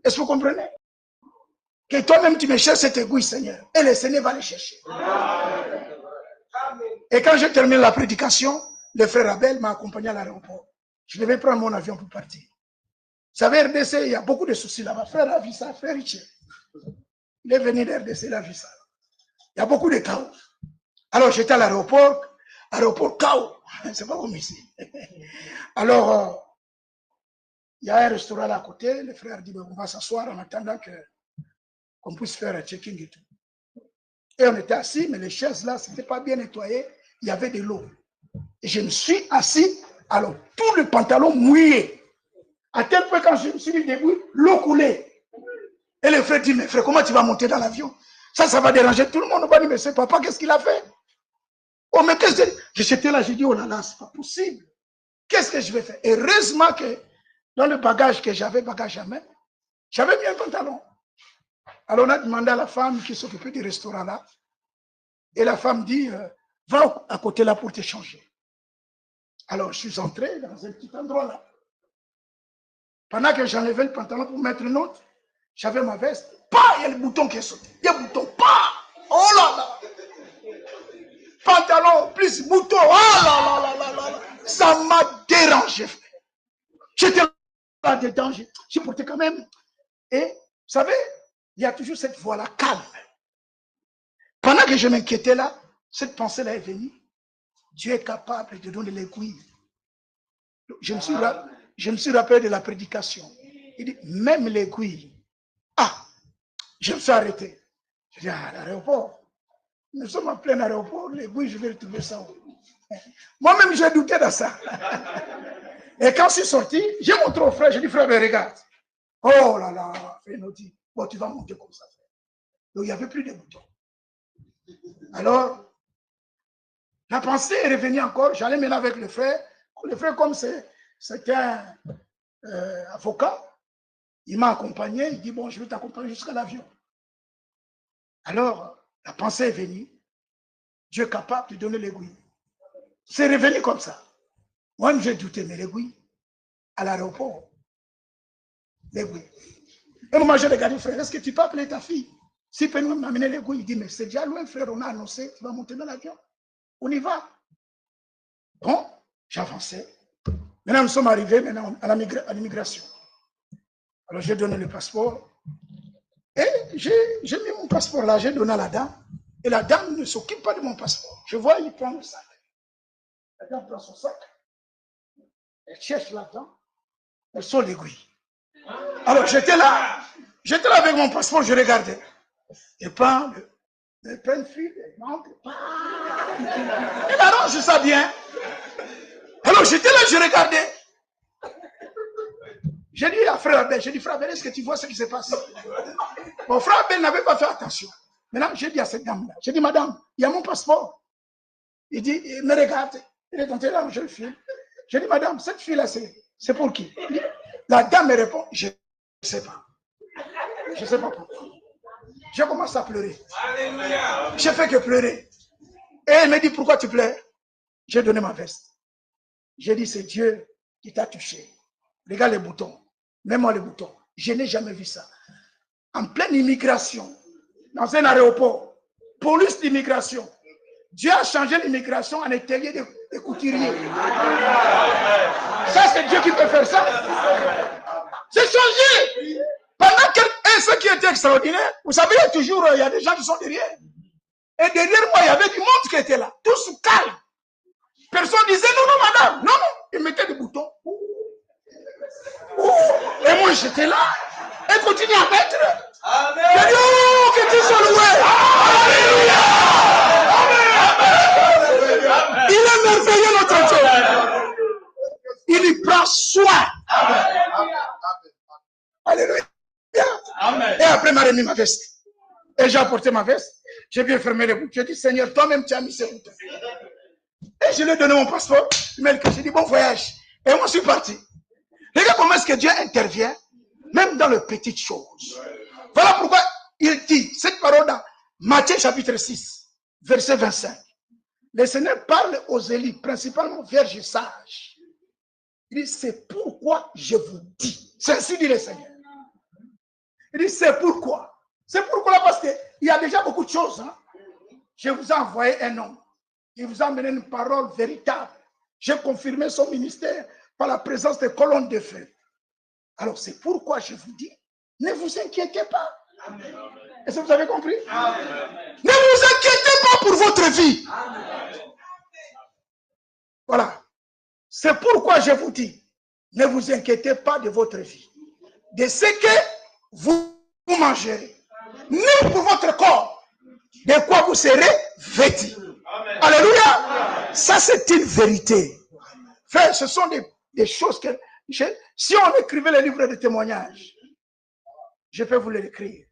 Est-ce que vous comprenez? Que toi-même tu me cherches cet aiguille, Seigneur. Et le Seigneur va le chercher. Et quand je termine la prédication, le frère Abel m'a accompagné à l'aéroport. Je devais prendre mon avion pour partir. Vous savez, RDC, il y a beaucoup de soucis là-bas. Frère a vu ça, frère Richard. Il est venu de RDC, il a vu ça. Il y a beaucoup de chaos. Alors j'étais à l'aéroport chaos. C'est pas comme ici. Alors, il y a un restaurant là à côté. Le frère dit, on va s'asseoir en attendant qu'on puisse faire un checking et tout. Et on était assis, mais les chaises là, c'était pas bien nettoyé. Il y avait de l'eau. Et je me suis assis, alors tout le pantalon mouillé. À tel point, quand je me suis mis debout, l'eau coulait. Et le frère dit, mais frère, comment tu vas monter dans l'avion? Ça va déranger tout le monde. On va dire, mais c'est papa, qu'est-ce qu'il a fait? Oh, mais qu'est-ce que... J'étais là, j'ai dit, oh là là, c'est pas possible. Qu'est-ce que je vais faire? Heureusement que dans le bagage que j'avais, bagage à main, j'avais mis un pantalon. Alors on a demandé à la femme qui s'occupait du restaurant là. Et la femme dit, va à côté là pour te changer. Alors je suis entré dans un petit endroit là. Pendant que j'enlevais le pantalon pour mettre une autre, j'avais ma veste. Pas, il y a le bouton qui est sauté. Il y a le bouton, pas. Oh là là. Pantalon plus bouton. Oh là là là là là. Ça m'a dérangé, frère. J'étais là dedans. J'ai porté quand même. Et vous savez, il y a toujours cette voix-là calme. Pendant que je m'inquiétais là, cette pensée-là est venue. Dieu est capable de donner l'aiguille. Je me suis rappelé de la prédication. Il dit, même l'aiguille. Ah, je me suis arrêté. Je dis, à l'aéroport. Nous sommes en plein aéroport, l'aiguille, je vais retrouver ça. Moi-même, j'ai douté de ça. Et quand je suis sorti, j'ai montré au frère, j'ai dit, frère, regarde. Oh là là, frère nous dit, bon, tu vas monter comme ça. Donc, il n'y avait plus de boutons. Alors, la pensée est revenue encore. J'allais maintenant avec le frère. Le frère, comme c'était un avocat, il m'a accompagné. Il dit, bon, je vais t'accompagner jusqu'à l'avion. Alors, la pensée est venue. Dieu est capable de donner l'aiguille. C'est revenu comme ça. Moi, j'ai douté, mais l'aiguille, à l'aéroport, l'aiguille. Et moi, j'ai regardé, frère, est-ce que tu peux appeler ta fille? Si peut nous m'amener l'aiguille, il dit, mais c'est déjà loin, frère, on a annoncé, tu vas monter dans l'avion. On y va. Bon, j'avançais. Maintenant, nous sommes arrivés maintenant à l'immigration. Alors, j'ai donné le passeport. Et j'ai mis mon passeport là, j'ai donné à la dame. Et la dame ne s'occupe pas de mon passeport. Je vois, il prend le sac. La dame prend son sac. Elle cherche là-dedans. Elle sort l'aiguille. Alors, j'étais là avec mon passeport, je regardais. Et pas le plein fil, elle arrange ça bien. Alors j'étais là, je regardais. J'ai dit à frère Abel, est-ce que tu vois ce qui se passe? Mon frère Abel n'avait pas fait attention. Maintenant, j'ai dit à cette dame-là, j'ai dit, madame, il y a mon passeport. Il dit, il me regarde. Il est entré là, une jeune fille. J'ai dit, madame, cette fille-là, c'est pour qui? La dame me répond, je ne sais pas. Je ne sais pas pourquoi. J'ai commencé à pleurer. J'ai fait que pleurer. Et elle me dit, pourquoi tu pleures? J'ai donné ma veste. J'ai dit, c'est Dieu qui t'a touché. Regarde les boutons. Mets-moi les boutons. Je n'ai jamais vu ça. En pleine immigration, dans un aéroport, police d'immigration. Dieu a changé l'immigration en atelier de couturier. Ça, c'est Dieu qui peut faire ça. C'est changé. Pendant que ce qui était extraordinaire, vous savez, il y a des gens qui sont derrière. Et derrière moi, il y avait du monde qui était là. Tous calmes. Personne disait non, non, madame. Non, non. Ils mettaient des boutons. Et moi, j'étais là. Et continue à mettre. J'ai dit, oh, que tu sois loué. Alléluia. Il est merveilleux, notre Dieu. Il y prend soin. Alléluia. Et après, il m'a remis ma veste. Et j'ai apporté ma veste. J'ai bien fermé les boutons. J'ai dit, Seigneur, toi-même, tu as mis ces boutons. Et je lui ai donné mon passeport. Il m'a dit, j'ai dit, bon voyage. Et moi, je suis parti. Regarde comment est-ce que Dieu intervient, même dans les petites choses. Voilà pourquoi il dit cette parole dans Matthieu chapitre 6, verset 25. Le Seigneur parle aux élites, principalement vierges et sages. Il dit, c'est pourquoi je vous dis. C'est ainsi dit le Seigneur. Il dit, c'est pourquoi. C'est pourquoi parce qu'il y a déjà beaucoup de choses. Hein. Je vous ai envoyé un homme. Il vous a amené une parole véritable. J'ai confirmé son ministère par la présence des colonnes de feu. Alors c'est pourquoi je vous dis, ne vous inquiétez pas. Est-ce que vous avez compris? Ne vous inquiétez pas pour votre vie. Voilà. C'est pourquoi je vous dis, ne vous inquiétez pas de votre vie. De ce que vous mangerez. Ni pour votre corps. De quoi vous serez vêtis. Alléluia. Ça c'est une vérité. Frère, ce sont des choses que... Si on écrivait les livres de témoignages, je peux vous les écrire.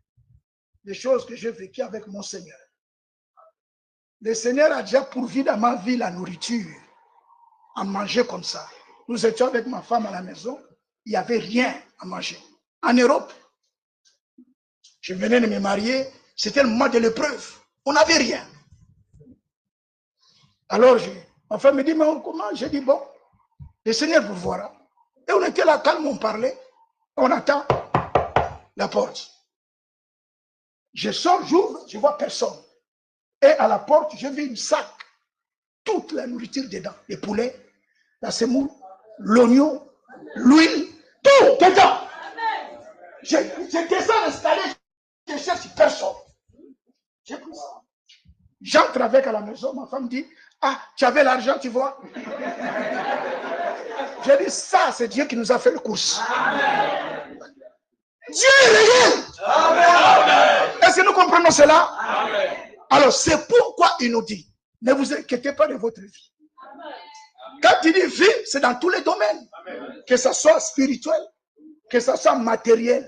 Des choses que j'ai vécues avec mon Seigneur. Le Seigneur a déjà pourvu dans ma vie la nourriture. À manger comme ça. Nous étions avec ma femme à la maison. Il n'y avait rien à manger. En Europe, je venais de me marier. C'était le mois de l'épreuve. On n'avait rien. Alors, ma femme me dit, mais comment? J'ai dit, bon, le Seigneur vous verra. Et on était là, calme, on parlait. On attend la porte. Je sors, j'ouvre, je ne vois personne. Et à la porte, je vis une sac. Toute la nourriture dedans. Les poulets, la semoule, l'oignon, l'huile, tout dedans. Je descends l'escalier, je cherche personne. J'ai pris ça. J'entre avec à la maison, ma femme dit, ah, tu avais l'argent, tu vois. J'ai dit, ça, c'est Dieu qui nous a fait le course. Dieu est réel. Est-ce que nous comprenons cela? Amen. Alors, c'est pourquoi il nous dit, ne vous inquiétez pas de votre vie. Quand il dit vie, c'est dans tous les domaines. Amen. Que ce soit spirituel, que ce soit matériel.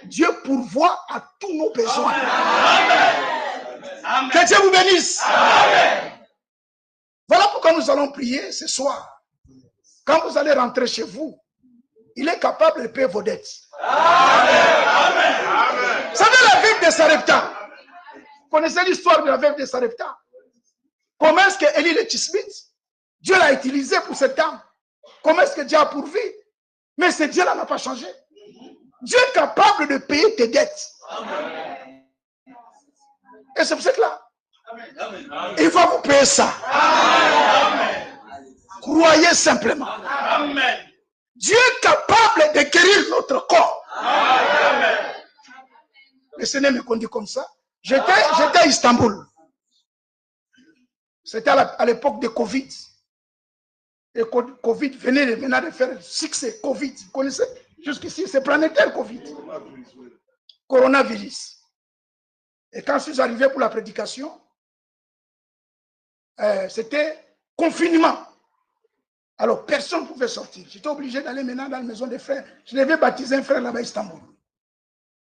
Dieu pourvoit à tous nos besoins. Amen. Que Dieu vous bénisse. Amen. Voilà pourquoi nous allons prier ce soir. Quand vous allez rentrer chez vous, il est capable de payer vos dettes. Amen. Amen. Vous savez la veuve de Sarepta? Vous connaissez l'histoire de la veuve de Sarepta? Comment est-ce que Élie le Tisbite, Dieu l'a utilisé pour cette dame? Comment est-ce que Dieu a pourvu? Mais ce Dieu-là n'a pas changé. Dieu est capable de payer tes dettes. Amen. Et c'est pour cela. Il va vous payer ça. Amen. Croyez simplement. Amen. Dieu est capable de guérir notre corps. Amen. Le Seigneur me conduit comme ça. J'étais à Istanbul. C'était à l'époque de Covid. Et Covid venait maintenant de faire succès. Covid, vous connaissez? Jusqu'ici, c'est planétaire Covid. Coronavirus. Et quand je suis arrivé pour la prédication, c'était confinement. Alors, personne ne pouvait sortir. J'étais obligé d'aller maintenant dans la maison des frères. Je devais baptiser un frère là-bas à Istanbul.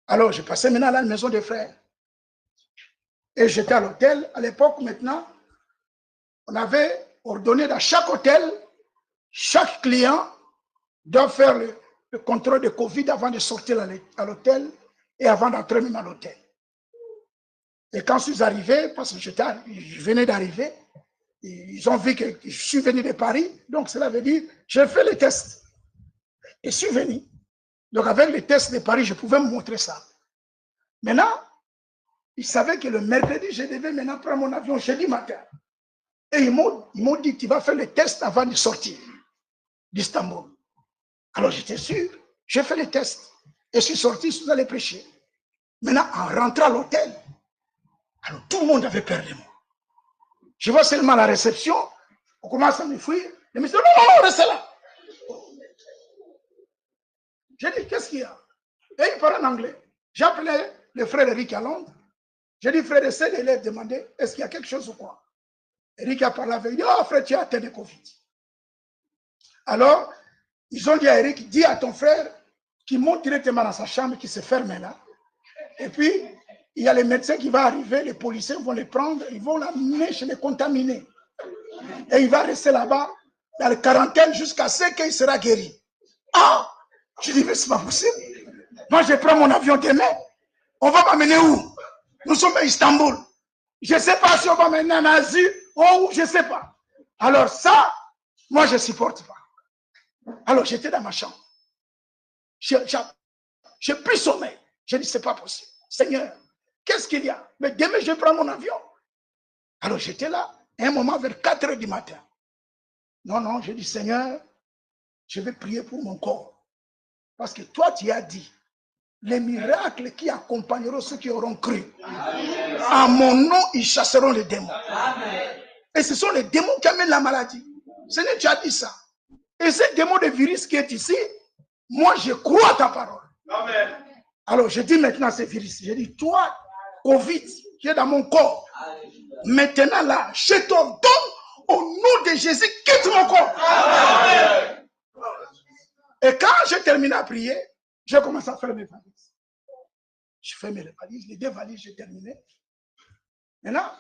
Alors, je passais maintenant dans la maison des frères. Et j'étais à l'hôtel. À l'époque, maintenant, on avait ordonné dans chaque hôtel, chaque client doit faire le contrôle de Covid avant de sortir à l'hôtel et avant d'entrer même à l'hôtel. Et quand je suis arrivé, parce que je venais d'arriver, ils ont vu que je suis venu de Paris, donc cela veut dire j'ai fait les tests. Et je suis venu. Donc avec les tests de Paris, je pouvais me montrer ça. Maintenant, ils savaient que le mercredi, je devais maintenant prendre mon avion jeudi matin. Et ils m'ont dit, tu vas faire les tests avant de sortir d'Istanbul. Alors j'étais sûr, j'ai fait les tests. Et je suis sorti, je suis allé prêcher. Maintenant, en rentrant à l'hôtel, alors tout le monde avait peur de moi. Je vois seulement la réception, on commence à me fuir. Je me dis, non, restez là. J'ai dit, qu'est-ce qu'il y a? Et il parle en anglais. J'ai appelé le frère Eric à Londres. J'ai dit, frère, essaie de leur demander, est-ce qu'il y a quelque chose ou quoi? Eric a parlé avec lui, oh frère, tu as atteint le Covid. Alors, ils ont dit à Eric, dis à ton frère qu'il monte directement dans sa chambre, qui se ferme là. Et puis, il y a les médecins qui vont arriver, les policiers vont les prendre, ils vont l'amener chez les contaminés. Et il va rester là-bas, dans la quarantaine, jusqu'à ce qu'il sera guéri. Ah! Je dis, mais c'est pas possible. Moi, je prends mon avion demain. On va m'amener où? Nous sommes à Istanbul. Je ne sais pas si on va m'amener en Asie ou je ne sais pas. Alors ça, moi, je ne supporte pas. Alors, j'étais dans ma chambre. J'ai pris sommeil. J'ai dit, ce n'est pas possible. Seigneur, qu'est-ce qu'il y a? Mais demain, je prends mon avion. Alors, j'étais là, à un moment, vers 4 heures du matin. Non, j'ai dit, Seigneur, je vais prier pour mon corps. Parce que toi, tu as dit, les miracles qui accompagneront ceux qui auront cru. En mon nom, ils chasseront les démons. Et ce sont les démons qui amènent la maladie. Seigneur, tu as dit ça. Et ce démon de virus qui est ici, moi, je crois à ta parole. Amen. Alors, je dis maintenant à ce virus, je dis, toi, Covid, qui est dans mon corps, maintenant là, je t'ordonne, au nom de Jésus, quitte mon corps. Amen. Et quand j'ai terminé à prier, j'ai commencé à faire mes valises. Je fais mes valises, les 2 valises, j'ai terminé. Maintenant,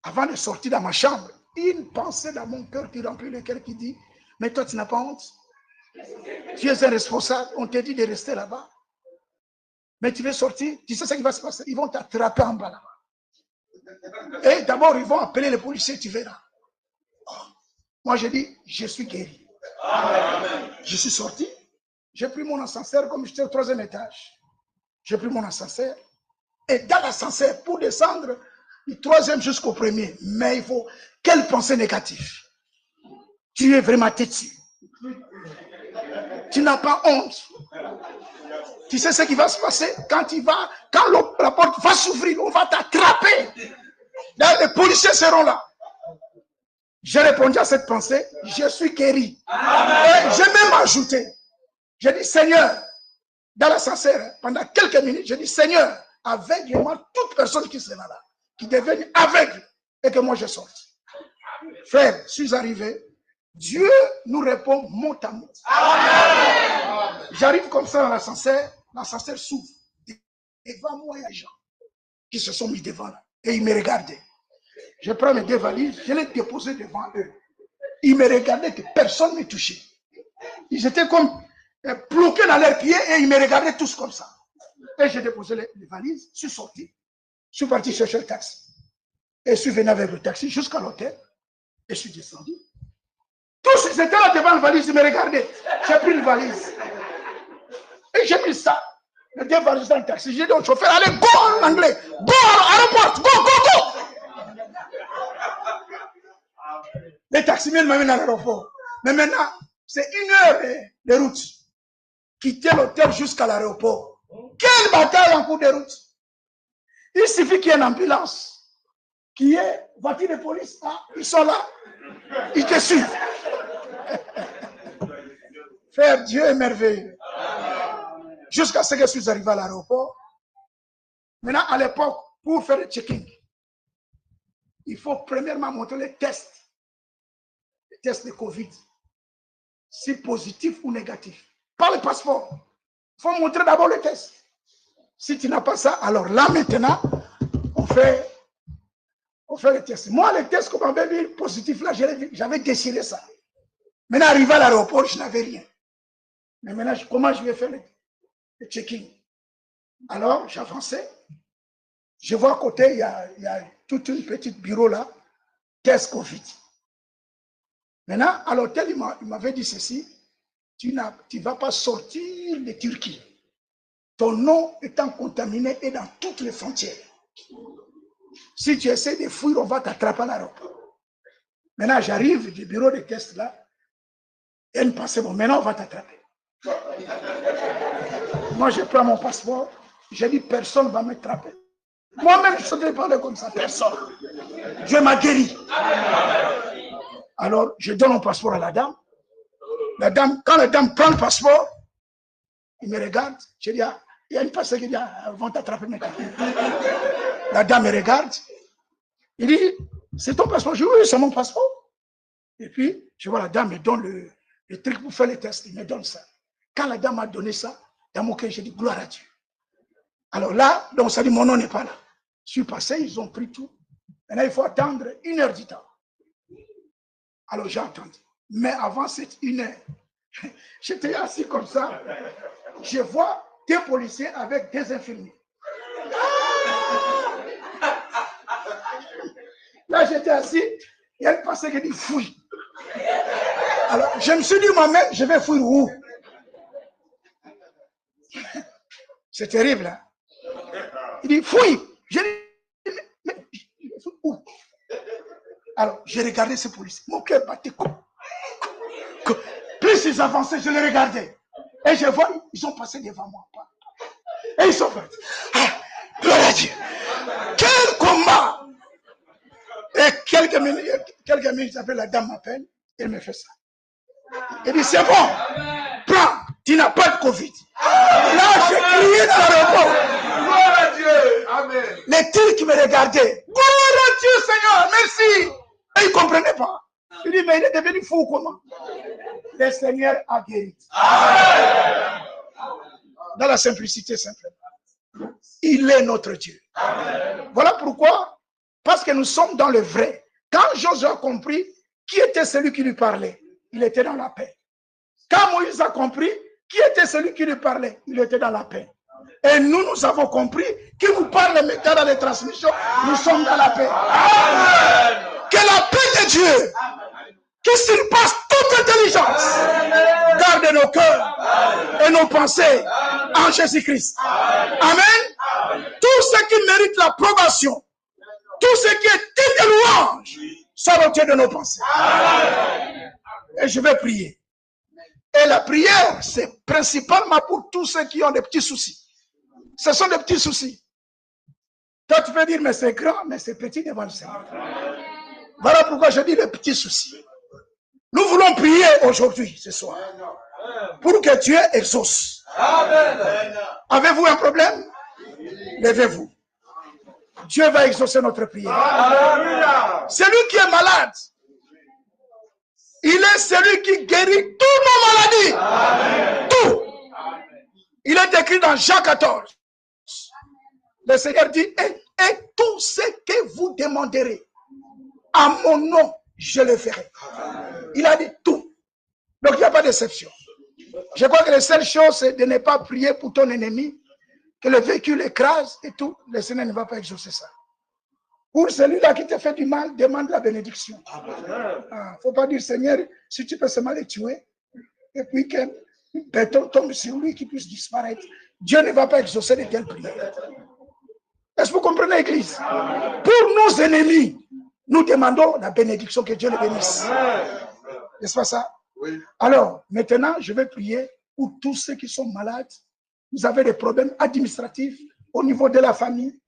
avant de sortir dans ma chambre, une pensée dans mon cœur qui remplit le cœur qui dit, mais toi, tu n'as pas honte? Tu es un responsable, on t'a dit de rester là-bas. Mais tu veux sortir, tu sais ce qui va se passer? Ils vont t'attraper en bas là-bas. Et d'abord, ils vont appeler les policiers, tu verras. Oh. Moi, j'ai dit, je suis guéri. Amen. Je suis sorti, j'ai pris mon ascenseur comme j'étais au 3e étage. J'ai pris mon ascenseur. Et dans l'ascenseur, pour descendre du 3e jusqu'au 1er, mais il faut, quelle pensée négative? Tu es vraiment têtu. Tu n'as pas honte. Tu sais ce qui va se passer quand la porte va s'ouvrir, on va t'attraper. Les policiers seront là. J'ai répondu à cette pensée, je suis guéri. Amen. Et j'ai même ajouté, j'ai dit, Seigneur, dans l'ascenseur, pendant quelques minutes, j'ai dit, Seigneur, aveugle-moi toute personne qui sera là, qui devienne aveugle, et que moi je sorte. Frère, je suis arrivé, Dieu nous répond mot à mot. J'arrive comme ça dans l'ascenseur s'ouvre. Devant moi, il y a des gens qui se sont mis devant là, et ils me regardaient. Je prends mes 2 valises, je les déposais devant eux. Ils me regardaient que personne ne me touchait. Ils étaient comme bloqués dans leurs pieds et ils me regardaient tous comme ça. Et j'ai déposé les valises, je suis sorti, je suis parti chercher le taxi. Et je suis venu avec le taxi jusqu'à l'hôtel et je suis descendu. Tous ils étaient là devant la valise, ils me regardaient. J'ai pris une valise. Et j'ai mis ça. Les 2 valises dans le taxi. J'ai dit au chauffeur, allez, go en anglais. Go à l'aéroport, go. Les taximens m'amènent à l'aéroport. Mais maintenant, c'est 1 heure de route. Quitter l'hôtel jusqu'à l'aéroport. Quelle bataille en cours de route. Il suffit qu'il y ait une ambulance, qu'il y ait une voiture de police. Ah, ils sont là. Ils te suivent. Frère, Dieu est merveilleux. Jusqu'à ce que je suis arrivé à l'aéroport. Maintenant, à l'époque, pour faire le checking, il faut premièrement montrer les tests de Covid. si positif ou négatif. Pas le passeport. Il faut montrer d'abord le test. Si tu n'as pas ça, alors là maintenant, on fait le test. Moi, le test qu'on m'avait mis positif, là, j'avais déchiré ça. Maintenant, arrivé à l'aéroport, je n'avais rien. Mais maintenant, comment je vais faire le check-in? Alors, j'avançais. Je vois à côté, il y a toute une petite bureau là, test Covid. Maintenant, à l'hôtel, il m'avait dit ceci, tu ne vas pas sortir de Turquie. Ton nom étant contaminé est dans toutes les frontières. Si tu essaies de fuir, on va t'attraper à l'aéroport. Maintenant, j'arrive du bureau de test là, et une pensée, bon, maintenant on va t'attraper. Moi, je prends mon passeport, j'ai dit, personne ne va m'attraper. Moi-même, je saurais parler comme ça, personne. Dieu m'a guéri. Alors, je donne mon passeport à la dame. La dame, quand la dame prend le passeport, il me regarde, je dis, il y a une personne qui dit, ils vont t'attraper maintenant. La dame me regarde, il dit, c'est ton passeport? Je dis, oui, c'est mon passeport. Et puis, je vois la dame me donne le truc pour faire les tests, il me donne ça. Quand la dame m'a donné ça, dans mon cœur, j'ai dit, gloire à Dieu. Alors là, donc ça dit, mon nom n'est pas là. Je suis passé, ils ont pris tout. Maintenant, il faut attendre 1 heure du temps. Alors j'ai attendu. Mais avant cette 1 heure, j'étais assis comme ça. Je vois des policiers avec des infirmiers. Là, j'étais assis. Il y a une personne qui dit fouille. Alors, je me suis dit moi-même, je vais fouiller où? C'est terrible, hein? Il dit fouille. Je dis, mais où? Alors, j'ai regardé ces policiers. Mon cœur battait comme. Plus ils avançaient, je les regardais. Et je vois, ils sont passés devant moi. Et ils sont fait. Ah, gloire à Dieu. Quel combat! Et quelques minutes après, la dame m'appelle. Elle me fait ça. Elle dit, c'est bon. Prends. Tu n'as pas de Covid. Là, j'ai crié dans l'aéroport. Gloire à Dieu. Amen. Les Turcs me regardaient. Gloire à Dieu, Seigneur. Merci. Et ils ne comprenaient pas. Je dis, mais il est devenu fou comment? Le Seigneur a guéri. Amen. Dans la simplicité, simplement. Il est notre Dieu. Amen. Voilà pourquoi, parce que nous sommes dans le vrai. Quand Josué a compris qui était celui qui lui parlait, il était dans la paix. Quand Moïse a compris qui était celui qui lui parlait, il était dans la paix. Et nous avons compris qui nous parle maintenant dans les transmissions, nous sommes dans la paix. Amen. Que la paix de Dieu, qui surpasse toute intelligence, garde nos cœurs et nos pensées en Jésus-Christ. Amen. Tout ce qui mérite l'approbation, tout ce qui est digne de louange, soit au de nos pensées. Et je vais prier. Et la prière, c'est principalement pour tous ceux qui ont des petits soucis. Ce sont des petits soucis. Toi, tu peux dire, mais c'est grand, mais c'est petit devant le Seigneur. Voilà pourquoi je dis les petits soucis. Nous voulons prier aujourd'hui, ce soir, pour que Dieu exauce. Avez-vous un problème? Levez-vous. Dieu va exaucer notre prière. Celui qui est malade, il est celui qui guérit toutes nos maladies. Amen. Tout. Il est écrit dans Jean 14. Le Seigneur dit, et tout ce que vous demanderez à mon nom, je le ferai. Il a dit tout. Donc il n'y a pas d'exception. Je crois que la seule chose, c'est de ne pas prier pour ton ennemi, que le véhicule écrase et tout. Le Seigneur ne va pas exaucer ça. Pour celui-là qui te fait du mal, demande la bénédiction. Il ne faut pas dire, Seigneur, si tu peux seulement le tuer, et puis qu'un béton tombe sur lui qui puisse disparaître. Dieu ne va pas exaucer de telles prières. Est-ce que vous comprenez, Église? Pour nos ennemis, nous demandons la bénédiction, que Dieu les bénisse. N'est-ce pas ça? Oui. Alors, maintenant, je vais prier pour tous ceux qui sont malades. Vous avez des problèmes administratifs au niveau de la famille.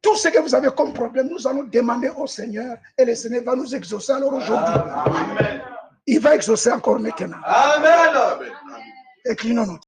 Tout ce que vous avez comme problème, nous allons demander au Seigneur et le Seigneur va nous exaucer alors aujourd'hui. Il va exaucer encore maintenant. Amen. Inclinons-nous.